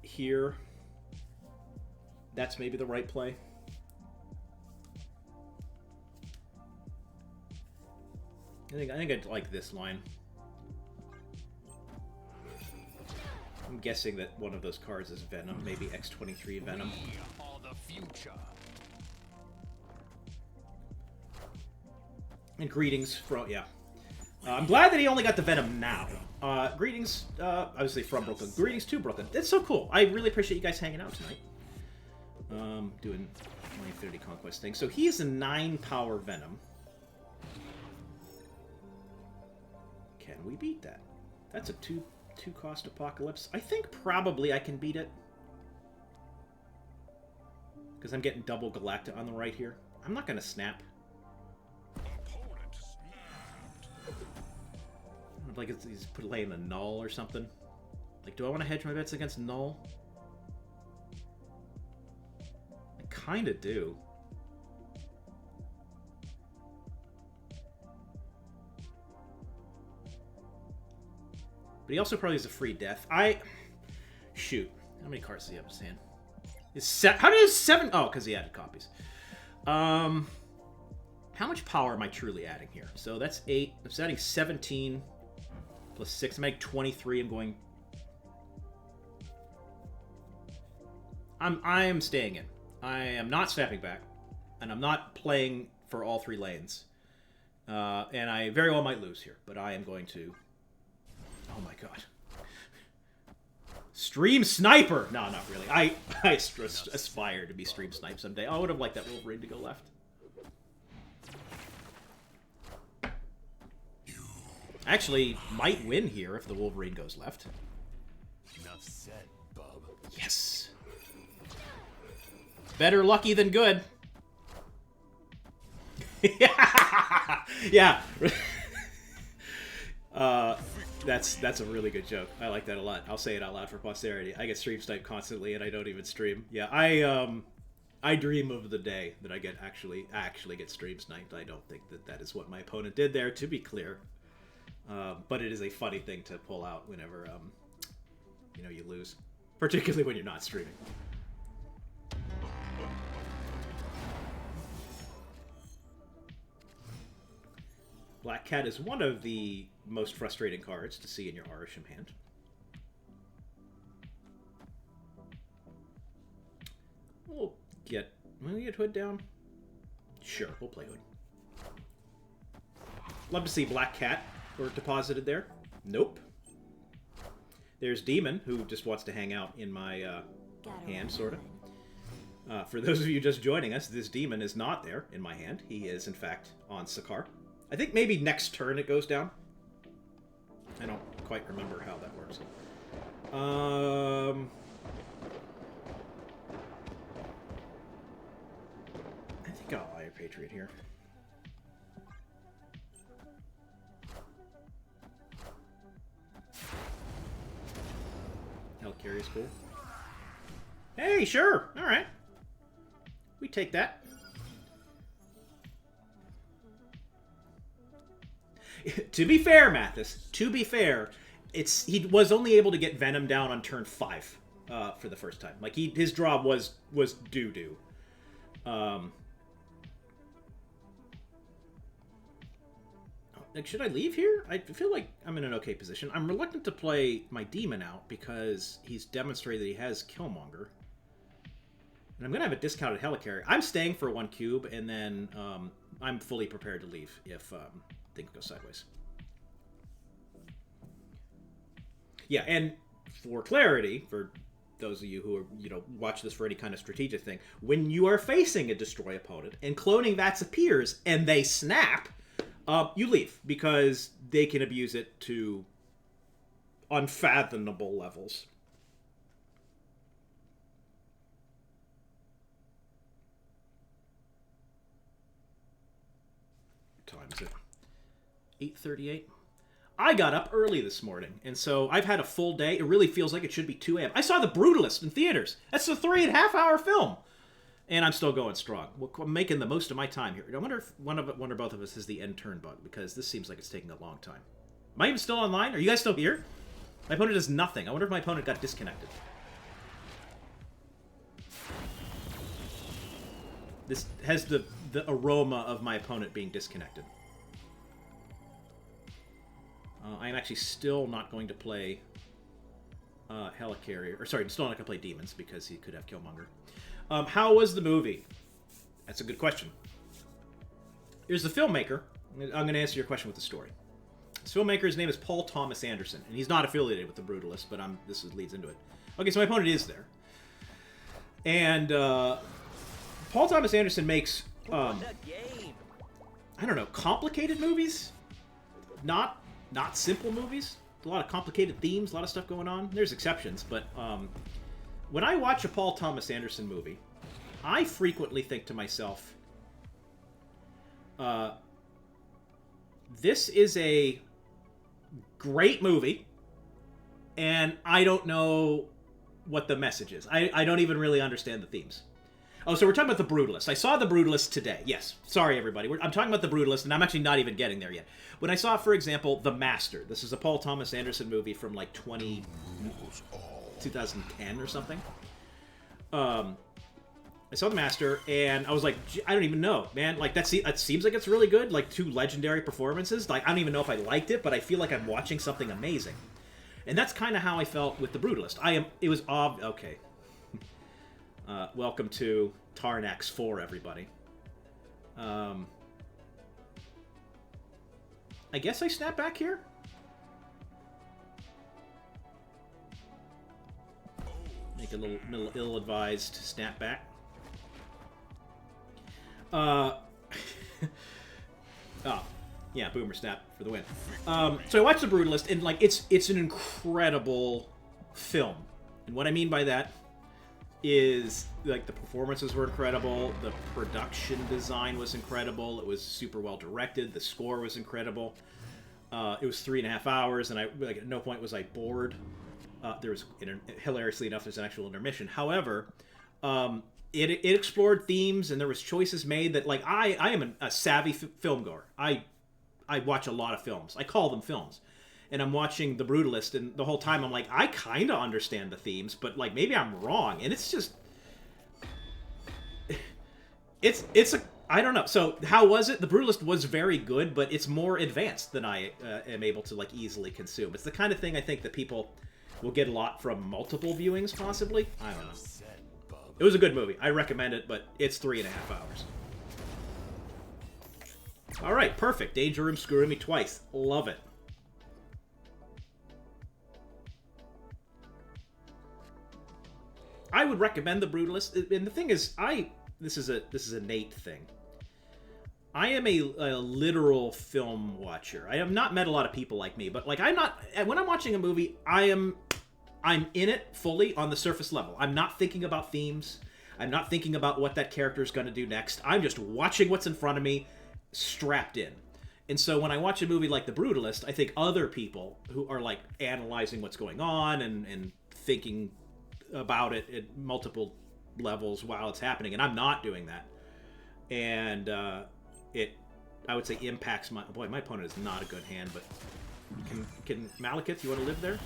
here. That's maybe the right play. I think I'd like this line. I'm guessing that one of those cards is Venom, maybe X-23 Venom. We are the future. And greetings from, yeah. I'm glad that he only got the Venom now. Greetings, obviously from Brooklyn. Greetings to Brooklyn. That's so cool. I really appreciate you guys hanging out tonight. Doing my Infinity Conquest thing. So he is a 9-power Venom. Can we beat that? That's a 2-cost Apocalypse. I think probably I can beat it. Because I'm getting double Galacta on the right here. I'm not going to snap. Opponent snapped. Like he's playing a null or something. Like, do I want to hedge my bets against null? I kind of do. But he also probably has a free death. Shoot. How many cards does he have in his hand? How do you have 7? Oh, because he added copies. How much power am I truly adding here? So that's 8. I'm adding 17 plus 6. I'm adding 23. I'm going... I am staying in. I am not snapping back. And I'm not playing for all 3 lanes. And I very well might lose here. But I am going to... Oh my god. Stream Sniper! No, not really. I aspire to be Stream Snipe someday. I would have liked that Wolverine to go left. Actually, might win here if the Wolverine goes left. Enough said, bub. Yes. Better lucky than good. Yeah. That's a really good joke. I like that a lot. I'll say it out loud for posterity. I get stream sniped constantly, and I don't even stream. Yeah, I dream of the day that I get actually get stream sniped. I don't think that is what my opponent did there, to be clear. But it is a funny thing to pull out whenever you lose, particularly when you're not streaming. Black Cat is one of the most frustrating cards to see in your Arishem hand. Will we get Hood down? Sure, we'll play Hood. Love to see Black Cat deposited there. Nope. There's Demon, who just wants to hang out in my hand, sort of. For those of you just joining us, this Demon is not there in my hand. He is, in fact, on Sakaar. I think maybe next turn it goes down. I don't quite remember how that works. I think I'll Iron Patriot here. Helicarrier is cool. Hey, sure. All right. We take that. To be fair, Mathis, to be fair, he was only able to get Venom down on turn 5 for the first time. Like, his draw was doo-doo. Like, should I leave here? I feel like I'm in an okay position. I'm reluctant to play my Demon out because he's demonstrated that he has Killmonger. And I'm going to have a discounted Helicarrier. I'm staying for 1 cube, and then I'm fully prepared to leave if... things go sideways. Yeah, and for clarity, for those of you who are, watch this for any kind of strategic thing, when you are facing a destroy opponent and Cloning Vats appears and they snap, you leave because they can abuse it to unfathomable levels. What time is it? 8:38. I got up early this morning, and so I've had a full day. It really feels like it should be 2 a.m. I saw The Brutalist in theaters. That's a 3.5-hour film, and I'm still going strong. I'm making the most of my time here. I wonder if one or both of us has the end turn bug, because this seems like it's taking a long time. Am I even still online? Are you guys still here? My opponent does nothing. I wonder if my opponent got disconnected. This has the aroma of my opponent being disconnected. I'm actually still not going to play Helicarrier. Or sorry, I'm still not going to play Demons because he could have Killmonger. How was the movie? That's a good question. Here's the filmmaker. I'm going to answer your question with the story. This filmmaker's name is Paul Thomas Anderson, and he's not affiliated with The Brutalist, but this leads into it. Okay, so my opponent is there. And Paul Thomas Anderson makes, I don't know, complicated movies? Not simple movies. A lot of complicated themes, a lot of stuff going on. There's exceptions, but when I watch a Paul Thomas Anderson movie, I frequently think to myself, this is a great movie, and I don't know what the message is. I don't even really understand the themes. Oh, so we're talking about The Brutalist. I saw The Brutalist today. Yes. Sorry, everybody. I'm talking about The Brutalist, and I'm actually not even getting there yet. When I saw, for example, The Master. This is a Paul Thomas Anderson movie from like 2010 or something. I saw The Master, and I was like, I don't even know, man. Like, that seems like it's really good. Like, 2 legendary performances. Like, I don't even know if I liked it, but I feel like I'm watching something amazing. And that's kind of how I felt with The Brutalist. Okay. Welcome to Tarnax 4, everybody. I guess I snap back here? Make a little ill-advised snap back. Oh, yeah, boomer snap for the win. So I watched The Brutalist, and like it's an incredible film. And what I mean by that is like the performances were incredible, the production design was incredible, it was super well directed, the score was incredible. It was 3.5 hours, and at no point was I bored. There was, hilariously enough, there's an actual intermission. However, it explored themes, and there was choices made that, like, I am a savvy film goer. I watch a lot of films. I call them films. And I'm watching The Brutalist, and the whole time I'm like, I kind of understand the themes, but, like, maybe I'm wrong. And it's just... I don't know. So, how was it? The Brutalist was very good, but it's more advanced than I am able to, like, easily consume. It's the kind of thing I think that people will get a lot from multiple viewings, possibly. I don't know. It was a good movie. I recommend it, but it's 3.5 hours. All right, perfect. Danger Room screwing me twice. Love it. I would recommend The Brutalist, and the thing is, this is a Nate thing. I am a literal film watcher. I have not met a lot of people like me, but like when I'm watching a movie, I'm in it fully on the surface level. I'm not thinking about themes. I'm not thinking about what that character is going to do next. I'm just watching what's in front of me, strapped in. And so when I watch a movie like The Brutalist, I think other people who are like analyzing what's going on and thinking about it at multiple levels while it's happening, and I'm not doing that. And I would say, impacts my... Boy, my opponent is not a good hand, but... Can Malekith, you want to live there?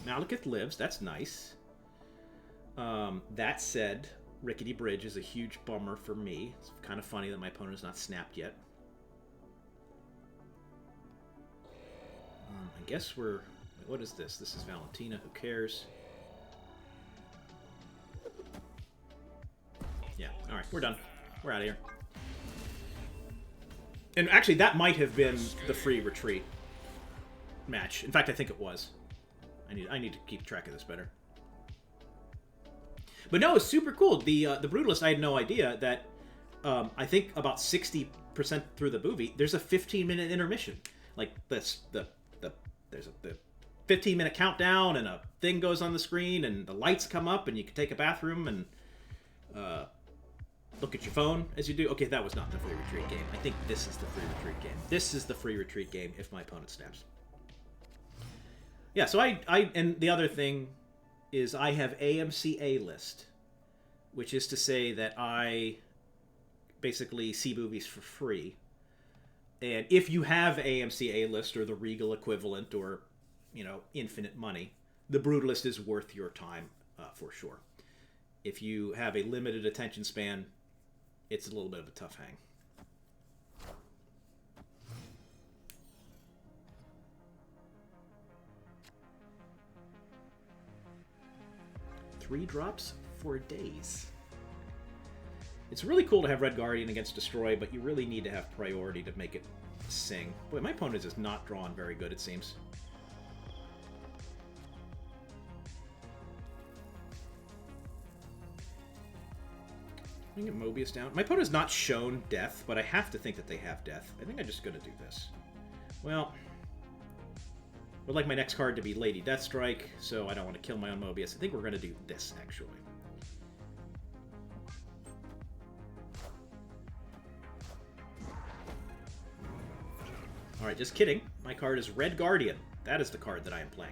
Malekith lives, that's nice. That said, Rickety Bridge is a huge bummer for me. It's kind of funny that my opponent is not snapped yet. I guess we're... What is this? This is Valentina. Who cares? Yeah. All right. We're done. We're out of here. And actually, that might have been the free retreat match. In fact, I think it was. I need to keep track of this better. But no, it's super cool. The Brutalist, I had no idea that I think about 60% through the movie, there's a 15-minute intermission. Like, there's a 15-minute countdown, and a thing goes on the screen, and the lights come up, and you can take a bathroom and look at your phone as you do. Okay, that was not the free retreat game. I think this is the free retreat game. This is the free retreat game if my opponent snaps. Yeah, so and the other thing is I have AMC A-List, which is to say that I basically see movies for free. And if you have AMC A-List or the Regal equivalent or, you know, infinite money, The Brutalist is worth your time for sure. If you have a limited attention span, it's a little bit of a tough hang. Three drops for days. It's really cool to have Red Guardian against Destroy, but you really need to have priority to make it sing. Boy, my opponent is not drawn very good, it seems. I can get Mobius down. My opponent has not shown death, but I have to think that they have death. I think I'm just going to do this. Well, I would like my next card to be Lady Deathstrike, so I don't want to kill my own Mobius. I think we're going to do this, actually. Alright, just kidding. My card is Red Guardian. That is the card that I am playing.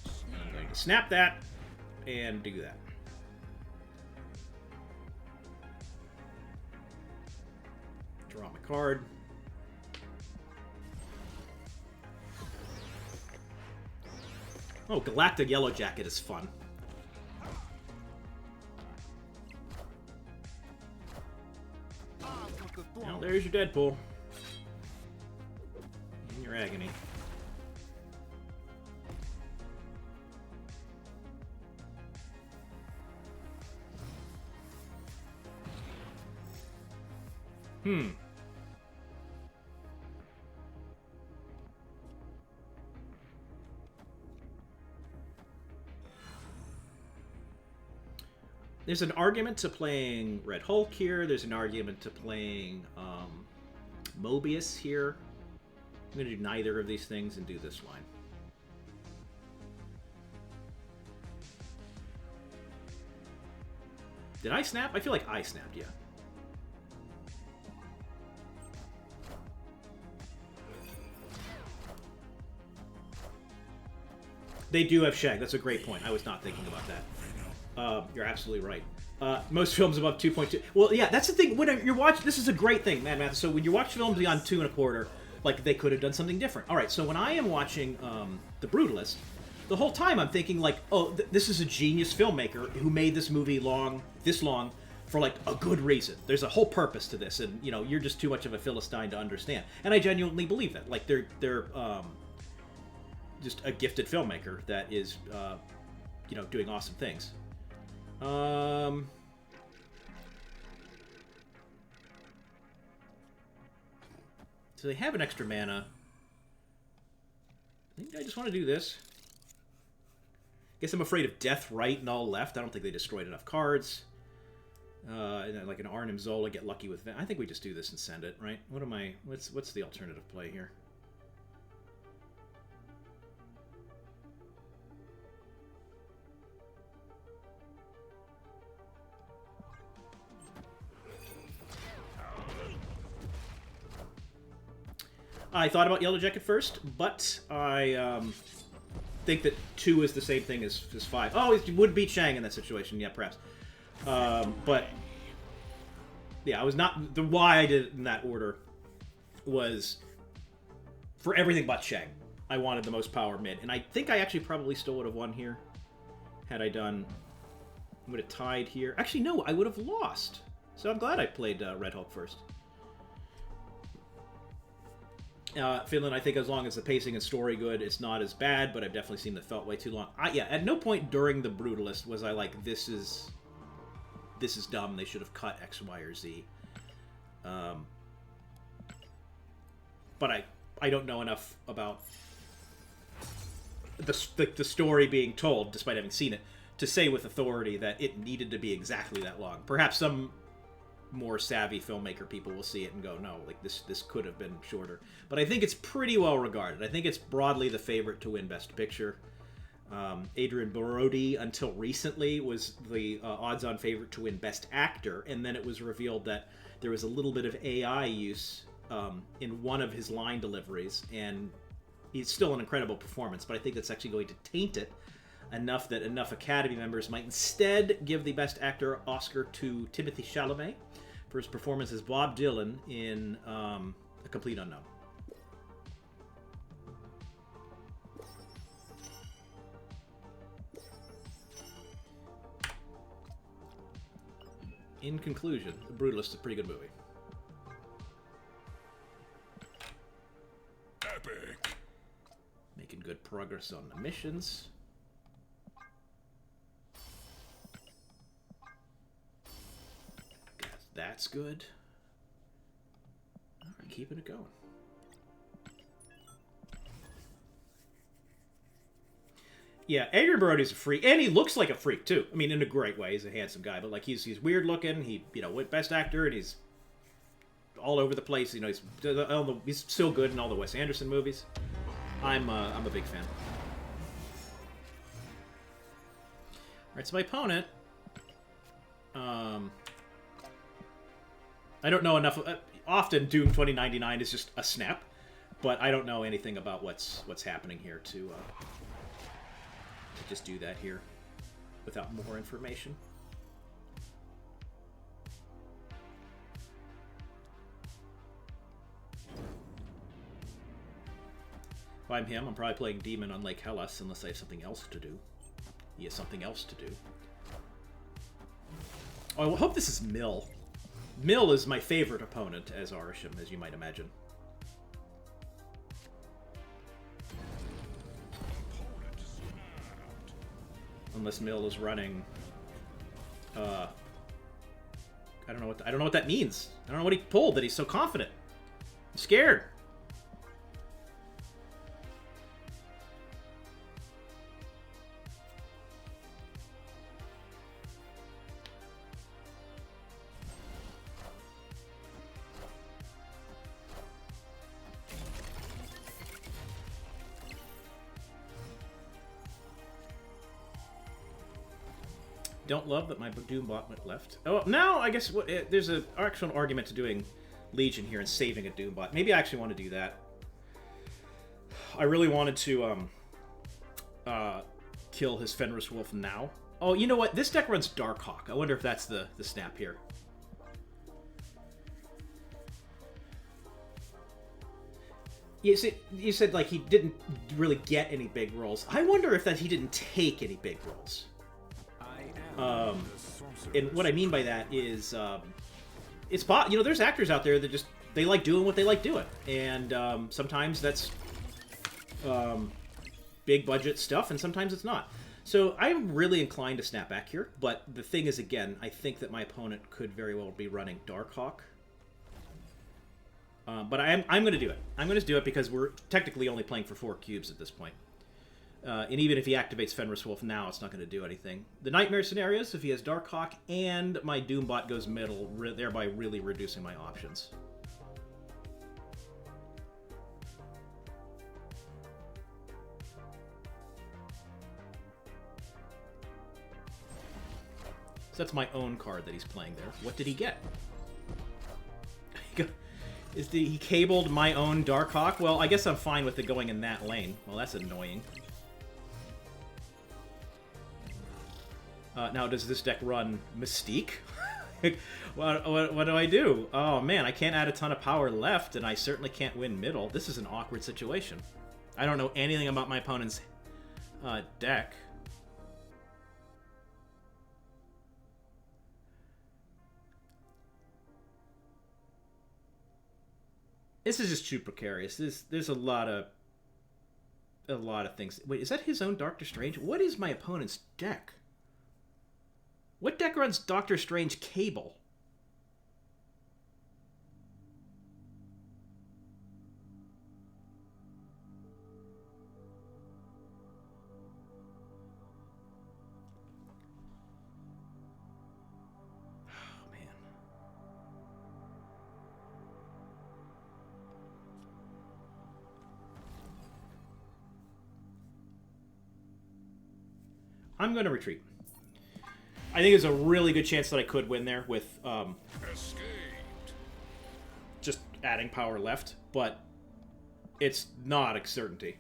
And I'm going to snap that and do that. Draw my card. Oh, Galactic Yellow Jacket is fun. Well, there's your Deadpool. And your Agony. There's an argument to playing Red Hulk here. There's an argument to playing Mobius here. I'm going to do neither of these things and do this line. Did I snap? I feel like I snapped, yeah. They do have Shag. That's a great point. I was not thinking about that. You're absolutely right. Most films above 2.2. Well, yeah, that's the thing. When you're watching, this is a great thing, man, Matt. So when you watch films beyond 2.25, like they could have done something different. All right, so when I am watching The Brutalist, the whole time I'm thinking like, oh, this is a genius filmmaker who made this movie this long for like a good reason. There's a whole purpose to this, and you know, you're just too much of a Philistine to understand. And I genuinely believe that. Like they're just a gifted filmmaker that is, you know, doing awesome things. So they have an extra mana. I think I just want to do this. Guess I'm afraid of Death right and all left. I don't think they destroyed enough cards. And then like an Arnim Zola, get lucky with that. I think we just do this and send it, right? What's the alternative play here? I thought about Yellow Jacket first, but I think that 2 is the same thing as 5. Oh, it would beat Shang in that situation, yeah, perhaps. But yeah, I was not. The why I did it in that order was for everything but Shang. I wanted the most power mid, and I think I actually probably still would have won here had I done. I would have tied here. Actually, no, I would have lost. So I'm glad I played Red Hulk first. Finland, I think as long as the pacing and story good, it's not as bad, but I've definitely seen that felt way too long. Yeah, at no point during The Brutalist was I like, this is dumb, they should have cut X, Y, or Z. But I don't know enough about the story being told, despite having seen it, to say with authority that it needed to be exactly that long. Perhaps some more savvy filmmaker people will see it and go, no, like this could have been shorter. But I think it's pretty well regarded. I think it's broadly the favorite to win Best Picture. Adrian Brody, until recently, was the odds-on favorite to win Best Actor, and then it was revealed that there was a little bit of AI use in one of his line deliveries, and he's still an incredible performance, but I think that's actually going to taint it enough that enough Academy members might instead give the Best Actor Oscar to Timothée Chalamet for his performance as Bob Dylan in A Complete Unknown. In conclusion, The Brutalist is a pretty good movie. Epic. Making good progress on the missions. That's good. All right, keeping it going. Yeah, Adrian Brody's a freak, and he looks like a freak too. I mean, in a great way. He's a handsome guy, but like he's weird looking. He went Best Actor, and he's all over the place. You know, he's still good in all the Wes Anderson movies. I'm a big fan. All right, so my opponent. I don't know enough. Often, Doom 2099 is just a snap. But I don't know anything about what's happening here to just do that here without more information. If I'm him, I'm probably playing Demon on Lake Hellas unless I have something else to do. He has something else to do. Oh, I hope this is Mill. Mill is my favorite opponent as Arishem, as you might imagine. Unless Mill is running, I don't know what that means. I don't know what he pulled that he's so confident. I'm scared. Don't love that my Doombot went left. Oh, now I guess there's an actual argument to doing Legion here and saving a Doombot. Maybe I actually want to do that. I really wanted to kill his Fenris Wolf now. Oh, you know what? This deck runs Darkhawk. I wonder if that's the snap here. You said like he didn't really get any big rolls. I wonder if that he didn't take any big rolls. And what I mean by that is, there's actors out there that they like doing what they like doing, and sometimes that's big budget stuff, and sometimes it's not. So I'm really inclined to snap back here, but the thing is, again, I think that my opponent could very well be running Darkhawk. But I'm going to do it. I'm going to do it because we're technically only playing for 4 cubes at this point. And even if he activates Fenris Wolf now, it's not going to do anything. The Nightmare scenarios, if he has Darkhawk and my Doombot goes middle, thereby really reducing my options. So that's my own card that he's playing there. What did he get? He cabled my own Darkhawk? Well, I guess I'm fine with it going in that lane. Well, that's annoying. Now, does this deck run Mystique? what do I do? Oh, man, I can't add a ton of power left, and I certainly can't win middle. This is an awkward situation. I don't know anything about my opponent's deck. This is just too precarious. There's a lot of things. Wait, is that his own Doctor Strange? What is my opponent's deck? What deck runs Doctor Strange Cable? Oh, man. I'm going to retreat. I think there's a really good chance that I could win there with just adding power left, but it's not a certainty.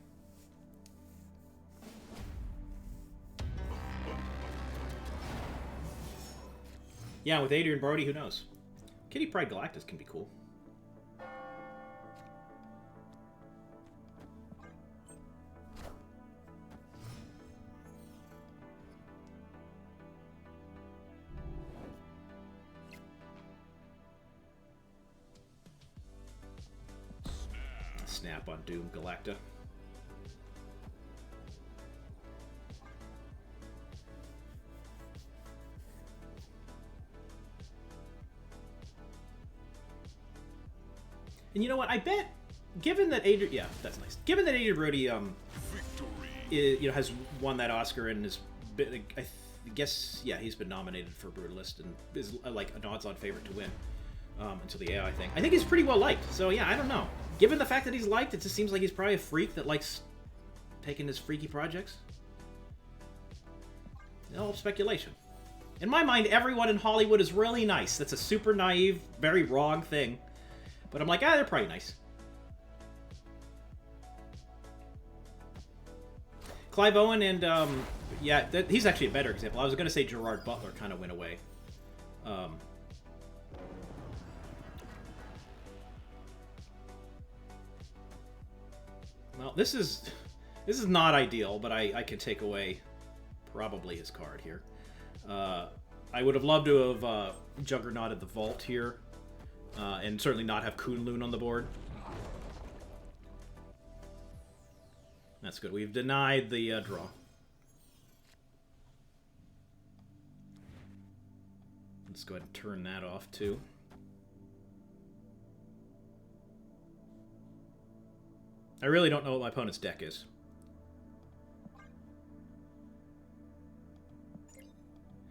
Yeah, with Adrian Brody, who knows? Kitty Pryde Galactus can be cool. Snap on Doom Galacta. And you know what? I bet, given that Adrian, yeah, that's nice. Given that Adrian Brody, has won that Oscar and is, I guess, yeah, he's been nominated for Brutalist and is like an odds-on favorite to win until the AI thing. I think he's pretty well liked. So yeah, I don't know. Given the fact that he's liked, it just seems like he's probably a freak that likes taking his freaky projects. All speculation. In my mind, everyone in Hollywood is really nice. That's a super naive, very wrong thing. But I'm like, they're probably nice. Clive Owen and yeah, he's actually a better example. I was going to say Gerard Butler kind of went away. Well, this is not ideal, but I can take away probably his card here. I would have loved to have Juggernauted the Vault here, and certainly not have Kunlun on the board. That's good. We've denied the draw. Let's go ahead and turn that off, too. I really don't know what my opponent's deck is.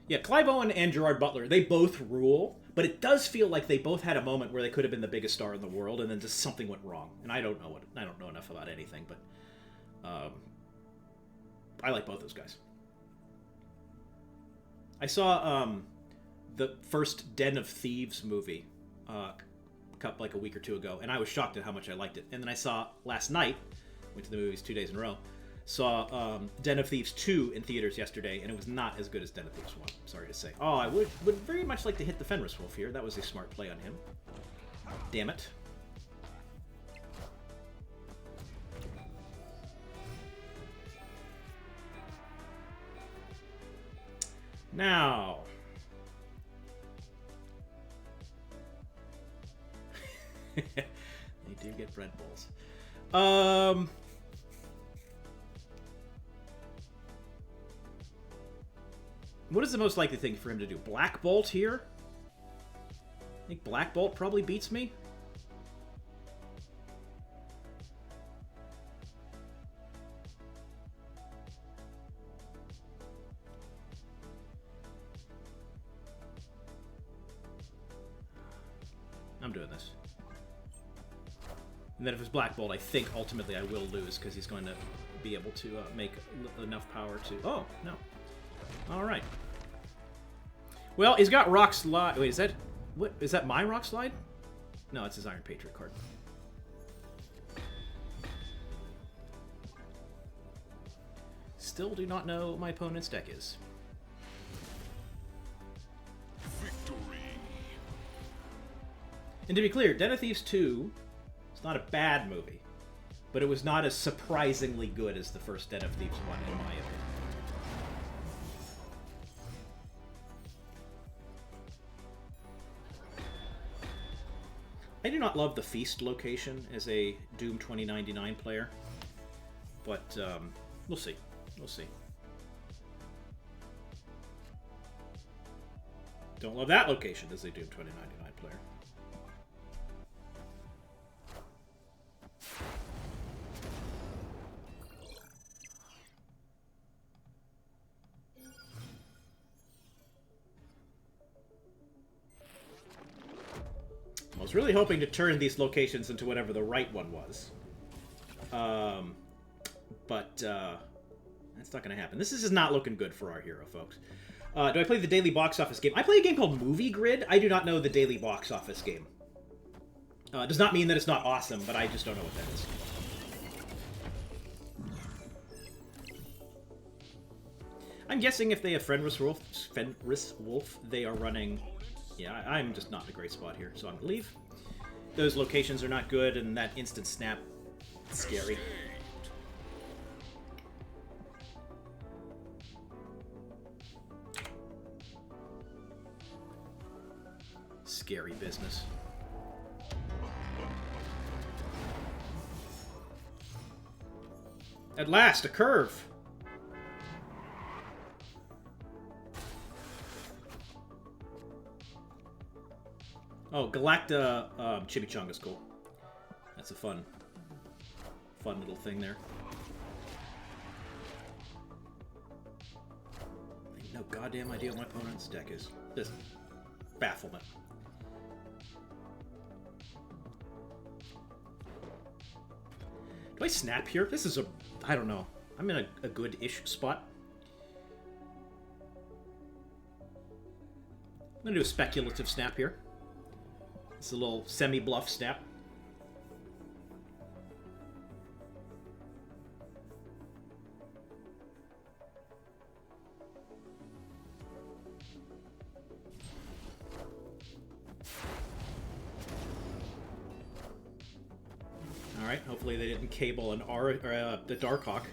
Yeah, Clive Owen and Gerard Butler, they both rule, but it does feel like they both had a moment where they could have been the biggest star in the world, and then just something went wrong. And I don't know enough about anything, but I like both those guys. I saw the first Den of Thieves movie like a week or two ago, and I was shocked at how much I liked it. And then I saw last night, went to the movies 2 days in a row, saw Den of Thieves 2 in theaters yesterday, and it was not as good as Den of Thieves 1, sorry to say. Oh, I would very much like to hit the Fenris Wolf here. That was a smart play on him. Damn it. Now... they do get bread bowls. What is the most likely thing for him to do? Black Bolt here? I think Black Bolt probably beats me. I'm doing this. And then if it's Black Bolt, I think ultimately I will lose because he's going to be able to make enough power to... Oh, no. All right. Well, he's got Rock Slide... Wait, is that... What? Is that my Rock Slide? No, it's his Iron Patriot card. Still do not know what my opponent's deck is. Victory. And to be clear, Den of Thieves 2... It's not a bad movie, but it was not as surprisingly good as the first Den of Thieves 1, in my opinion. I do not love the Feast location as a Doom 2099 player, but we'll see. We'll see. Don't love that location as a Doom 2099 player. I was really hoping to turn these locations into whatever the right one was. But that's not going to happen. This is not looking good for our hero, folks. Do I play the daily box office game? I play a game called Movie Grid. I do not know the daily box office game. It does not mean that it's not awesome, but I just don't know what that is. I'm guessing if they have Fenris Wolf, they are running... Yeah, I'm just not in a great spot here, so I'm gonna leave. Those locations are not good, and that instant snap, scary. Scary business. At last, a curve! Oh, Galacta Chimichanga's cool. That's a fun little thing there. I have no goddamn idea what my opponent's deck is. Just bafflement. Do I snap here? This is a... I don't know. I'm in a good-ish spot. I'm gonna do a speculative snap here. It's a little semi-bluff snap. Alright, hopefully they didn't cable an the Darkhawk.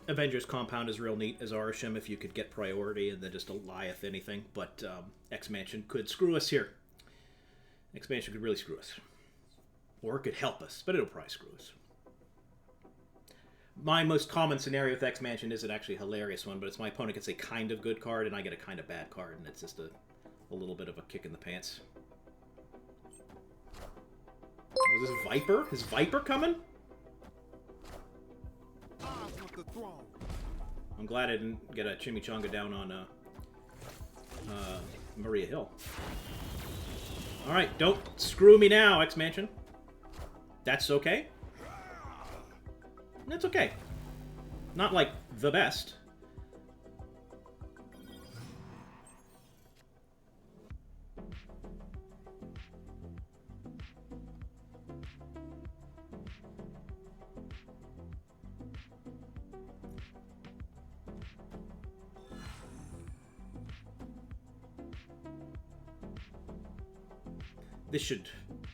Avengers Compound is real neat as Arisham if you could get priority and then just Goliath anything, but X-Mansion could screw us here. X-Mansion could really screw us. Or it could help us, but it'll probably screw us. My most common scenario with X-Mansion isn't actually a hilarious one, but it's my opponent gets a kind of good card and I get a kind of bad card, and it's just a little bit of a kick in the pants. Oh, is this Viper? Is Viper coming? I'm glad I didn't get a chimichanga down on Maria Hill. Alright, don't screw me now, X-Mansion. That's okay. That's okay. Not like the best. This should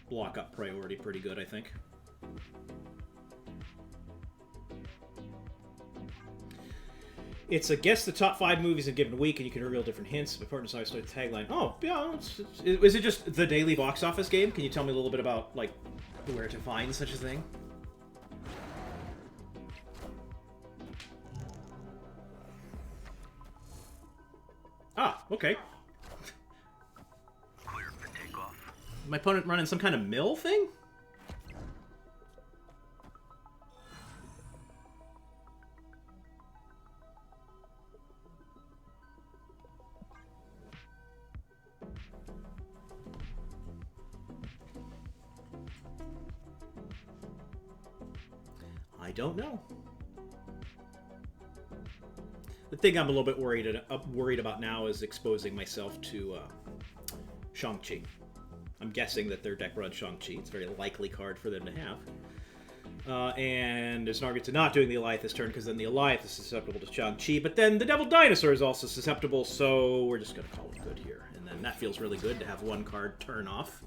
block up priority pretty good, I think. It's a guess the top 5 movies in a given week, and you can reveal different hints. My partner's always started tagline. Oh, yeah. Is it just the daily box office game? Can you tell me a little bit about, like, where to find such a thing? Ah, okay. My opponent running some kind of mill thing? I don't know. The thing I'm a little bit worried about now is exposing myself to Shang-Chi. I'm guessing that their deck runs Shang-Chi. It's a very likely card for them to have. And there's an argument to not doing the Alioth this turn, because then the Alioth is susceptible to Shang-Chi, but then the Devil Dinosaur is also susceptible, so we're just going to call it good here. And then that feels really good to have one card turn off.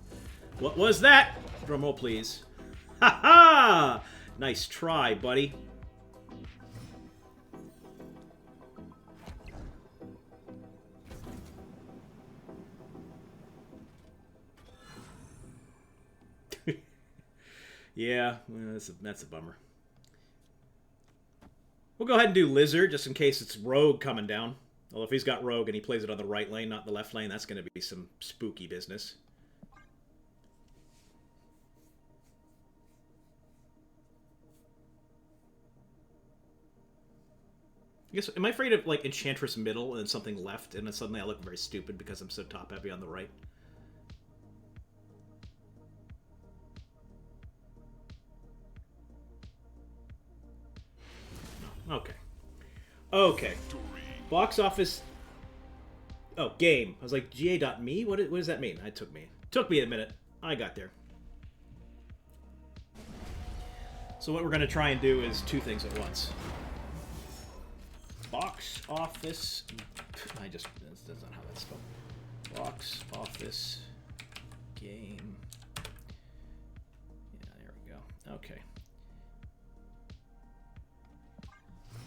What was that? Drumroll, please. Ha-ha! Nice try, buddy. Yeah, well, that's a bummer. We'll go ahead and do Lizard, just in case it's Rogue coming down. Well, if he's got Rogue and he plays it on the right lane, not the left lane, that's going to be some spooky business. I guess, am I afraid of, like, Enchantress middle and then something left, and then suddenly I look very stupid because I'm so top-heavy on the right? Okay. Okay. Box office... Oh, game. I was like, ga.me? What does that mean? It took me a minute. I got there. So what we're going to try and do is 2 things at once. Box office... that's not how that's spelled. Box office game... Yeah, there we go. Okay.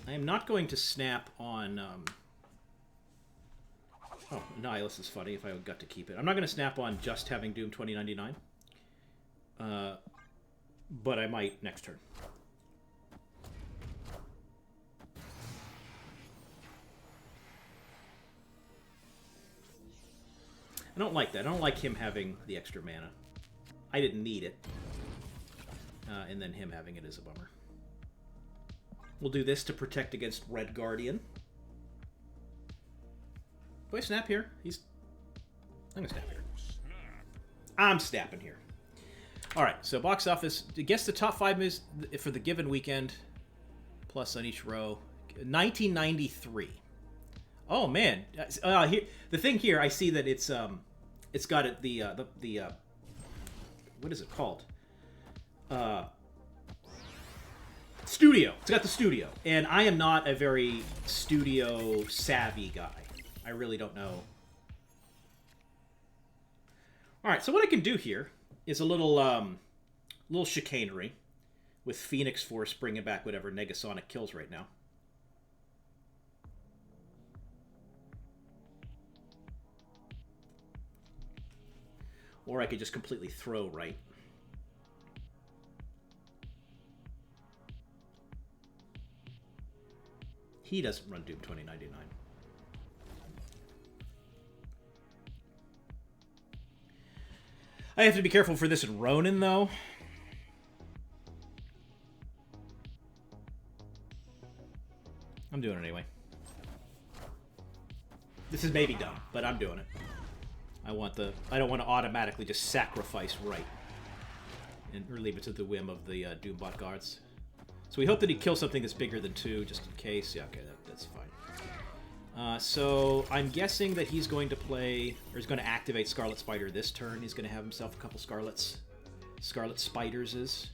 I am not going to snap on... Oh, Nihilus is funny if I got to keep it. I'm not going to snap on just having Doom 2099. But I might next turn. I don't like that. I don't like him having the extra mana. I didn't need it. And then him having it is a bummer. We'll do this to protect against Red Guardian. Do I snap here? I'm gonna snap here. I'm snapping here. All right, so box office. Guess the top 5 movies for the given weekend, plus on each row. 1993. Oh man, here the thing here. I see that it's got it the what is it called? Studio. It's got the studio, and I am not a very studio savvy guy. I really don't know. All right, so what I can do here is a little chicanery with Phoenix Force bringing back whatever Negasonic kills right now. Or I could just completely throw right. He doesn't run Doom 2099. I have to be careful for this in Ronin, though. I'm doing it anyway. This is maybe dumb, but I'm doing it. I don't want to automatically just sacrifice right and or leave it to the whim of the Doombot guards. So we hope that he kills something that's bigger than 2, just in case. Yeah, okay, that's fine. So I'm guessing that he's going to play, or he's going to activate Scarlet Spider this turn. He's going to have himself a couple Scarlet Spiders.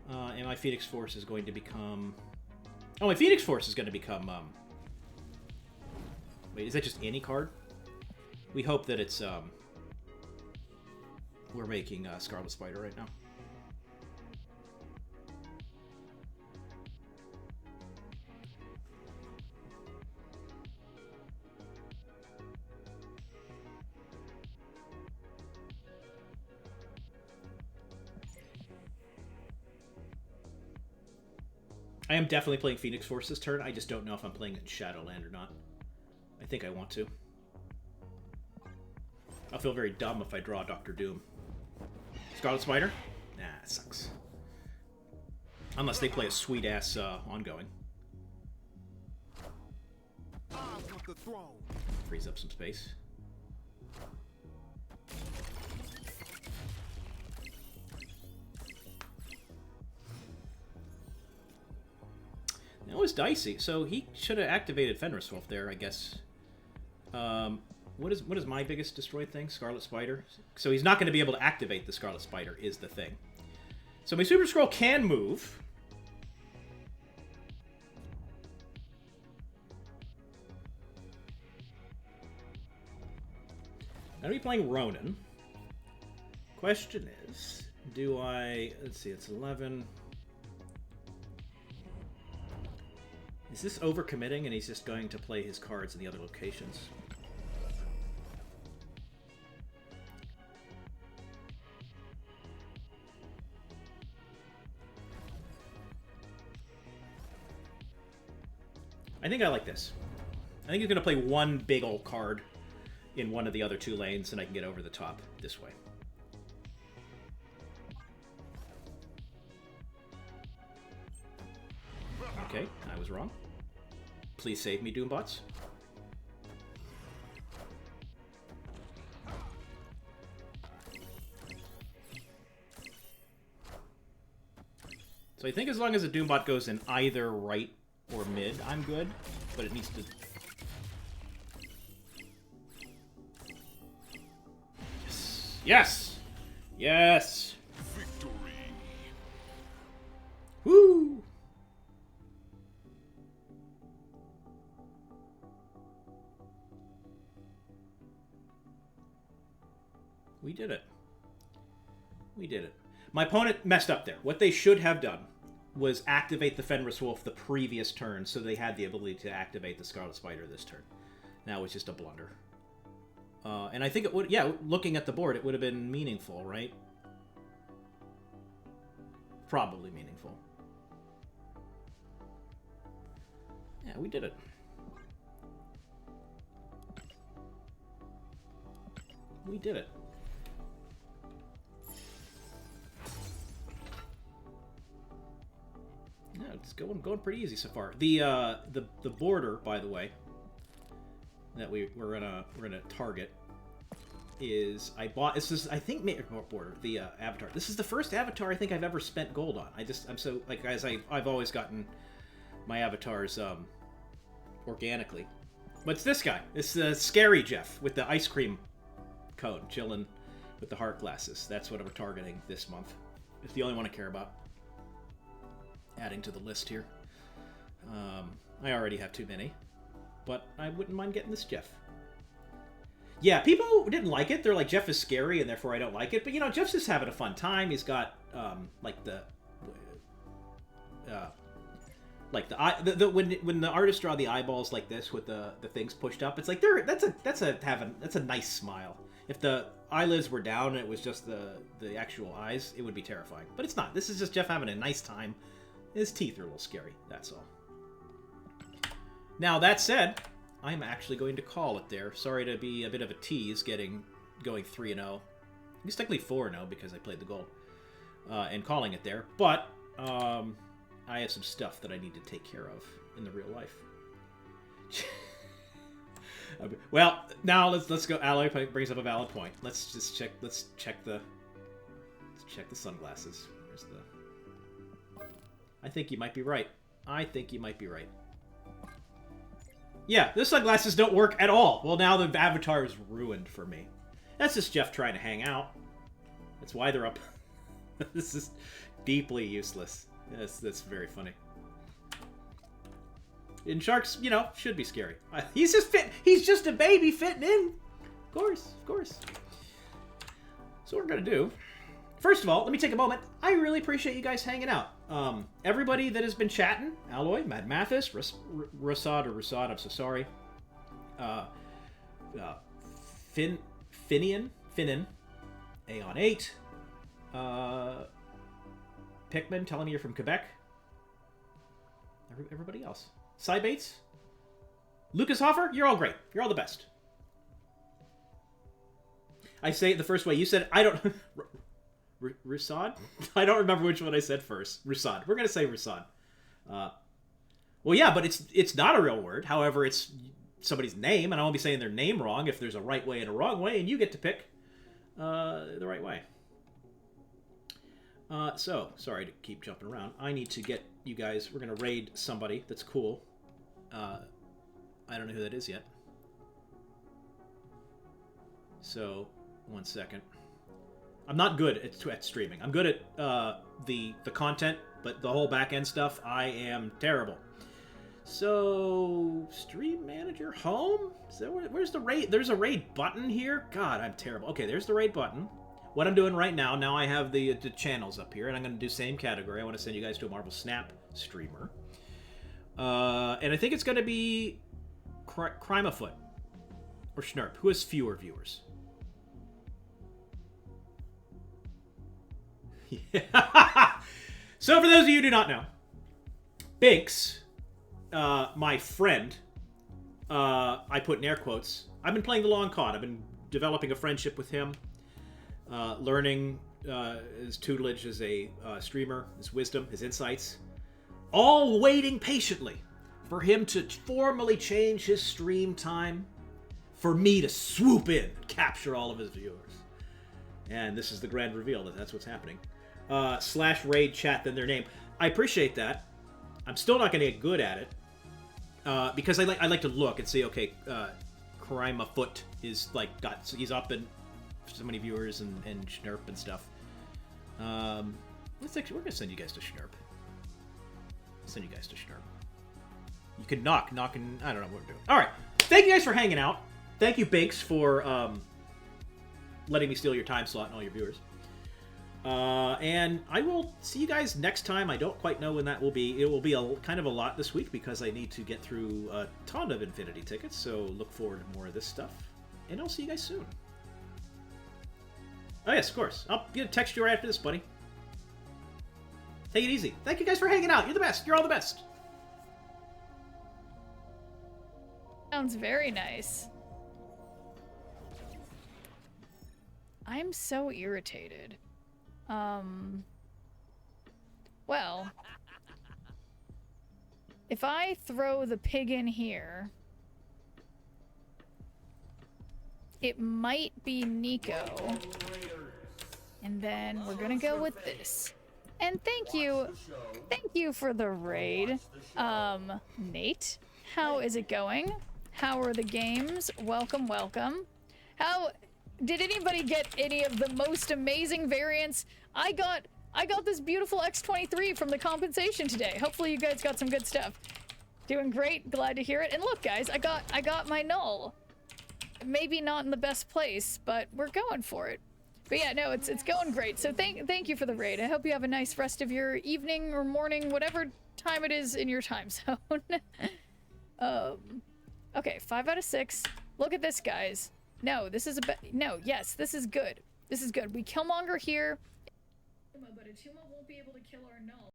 And my Phoenix Force is going to become... Oh, my Phoenix Force is going to become... Wait, is that just any card? We hope that it's, we're making Scarlet Spider right now. I am definitely playing Phoenix Force this turn. I just don't know if I'm playing it in Shadowland or not. I think I want to. I'll feel very dumb if I draw Dr. Doom. Scarlet Spider? Nah, it sucks. Unless they play a sweet-ass ongoing. I want the throne. Frees up some space. That was dicey. So he should have activated Fenris Wolf there, I guess. What is my biggest destroyed thing? Scarlet Spider. So he's not going to be able to activate the Scarlet Spider is the thing. So my Super Scroll can move. I'm going to be playing Ronin. Question is, do I... Let's see, it's 11... Is this overcommitting and he's just going to play his cards in the other locations? I think I like this. I think he's going to play one big old card in one of the other 2 lanes, and I can get over the top this way. Okay, I was wrong. Please save me, Doombots. So I think as long as a Doombot goes in either right or mid, I'm good, but it needs to... Yes! Yes! Yes! Victory. Woo! We did it. We did it. My opponent messed up there. What they should have done was activate the Fenris Wolf the previous turn so they had the ability to activate the Scarlet Spider this turn. That was just a blunder. And I think it would, yeah, looking at the board, it would have been meaningful, right? Probably meaningful. Yeah, we did it. We did it. Yeah, it's going pretty easy so far. The border, by the way, that we're gonna target is I bought this is I think border the avatar. This is the first avatar I think I've ever spent gold on. I'm so like guys I've always gotten my avatars organically. But it's this guy. It's the scary Jeff with the ice cream cone chilling with the heart glasses. That's what we're targeting this month. It's the only one I care about. Adding to the list here. I already have too many, but I wouldn't mind getting this Jeff. Yeah, people didn't like it. They're like, Jeff is scary, and therefore I don't like it. But, you know, Jeff's just having a fun time. He's got, like when the artists draw the eyeballs like this with the things pushed up, it's like that's a nice smile. If the eyelids were down and it was just the actual eyes, it would be terrifying. But it's not. This is just Jeff having a nice time. His teeth are a little scary. That's all. Now that said, I'm actually going to call it there. Sorry to be a bit of a tease, going 3-0. At least technically 4-0 because I played the gold and calling it there. But I have some stuff that I need to take care of in the real life. Well, now let's go. Alloy brings up a valid point. Let's check the sunglasses. Where's the? I think you might be right. Yeah, the sunglasses don't work at all. Well, now the avatar is ruined for me. That's just Jeff trying to hang out. That's why they're up. This is deeply useless. That's very funny. And sharks, you know, should be scary. He's just fit. He's just a baby fitting in. Of course. So what we're going to do... First of all, let me take a moment. I really appreciate you guys hanging out. Everybody that has been chatting, Alloy, Mad Mathis, Rasad, I'm so sorry. Finnan, Aeon8, Pikmin telling me you're from Quebec. Everybody else. Cybates, Lucas Hoffer, you're all great. You're all the best. I say it the first way. You said it. I don't... Rusad? I don't remember which one I said first. Rusad. We're going to say Rusad. Well, yeah, but it's not a real word. However, it's somebody's name, and I won't be saying their name wrong if there's a right way and a wrong way, and you get to pick the right way. So, sorry to keep jumping around. I need to get you guys... We're going to raid somebody that's cool. I don't know who that is yet. So, one second. I'm not good at streaming. I'm good at the content, but the whole back-end stuff, I am terrible. So, Stream Manager home? So where's the raid? There's a raid button here? God, I'm terrible. Okay, there's the raid button. What I'm doing right now I have the channels up here, and I'm going to do same category. I want to send you guys to a Marvel Snap streamer. And I think it's going to be Crime Afoot or Schnurp, who has fewer viewers. So for those of you who do not know, Binks, my friend, I put in air quotes, I've been playing the long con. I've been developing a friendship with him, learning his tutelage as a streamer, his wisdom, his insights, all waiting patiently for him to formally change his stream time for me to swoop in and capture all of his viewers. And this is the grand reveal that that's what's happening. /raid chat than their name. I appreciate that. I'm still not going to get good at it because I like to look and see. Okay, Crime Afoot is like he's up and so many viewers and Schnurp and stuff. We're gonna send you guys to Schnurp. You can knock and I don't know what we're doing. All right, thank you guys for hanging out. Thank you, Binks, for letting me steal your time slot and all your viewers. And I will see you guys next time. I don't quite know when that will be. It will be kind of a lot this week because I need to get through a ton of Infinity tickets, so look forward to more of this stuff. And I'll see you guys soon. Oh yes, of course. I'll text you right after this, buddy. Take it easy. Thank you guys for hanging out. You're the best. You're all the best. Sounds very nice. I'm so irritated. Well, if I throw the pig in here, it might be Nico. And then we're gonna go with this. And thank you for the raid. Nate, how is it going? How are the games? Welcome, welcome. How did anybody get any of the most amazing variants? I got this beautiful X23 from the compensation today. Hopefully you guys got some good stuff. Doing great, glad to hear it. And look guys, I got my null. Maybe not in the best place, but we're going for it. But yeah, no, it's going great. So thank you for the raid. I hope you have a nice rest of your evening or morning, whatever time it is in your time zone. Okay, 5 out of 6. Look at this, guys. No, this is no, yes, this is good. This is good. We Killmonger here. But Atuma won't be able to kill our null.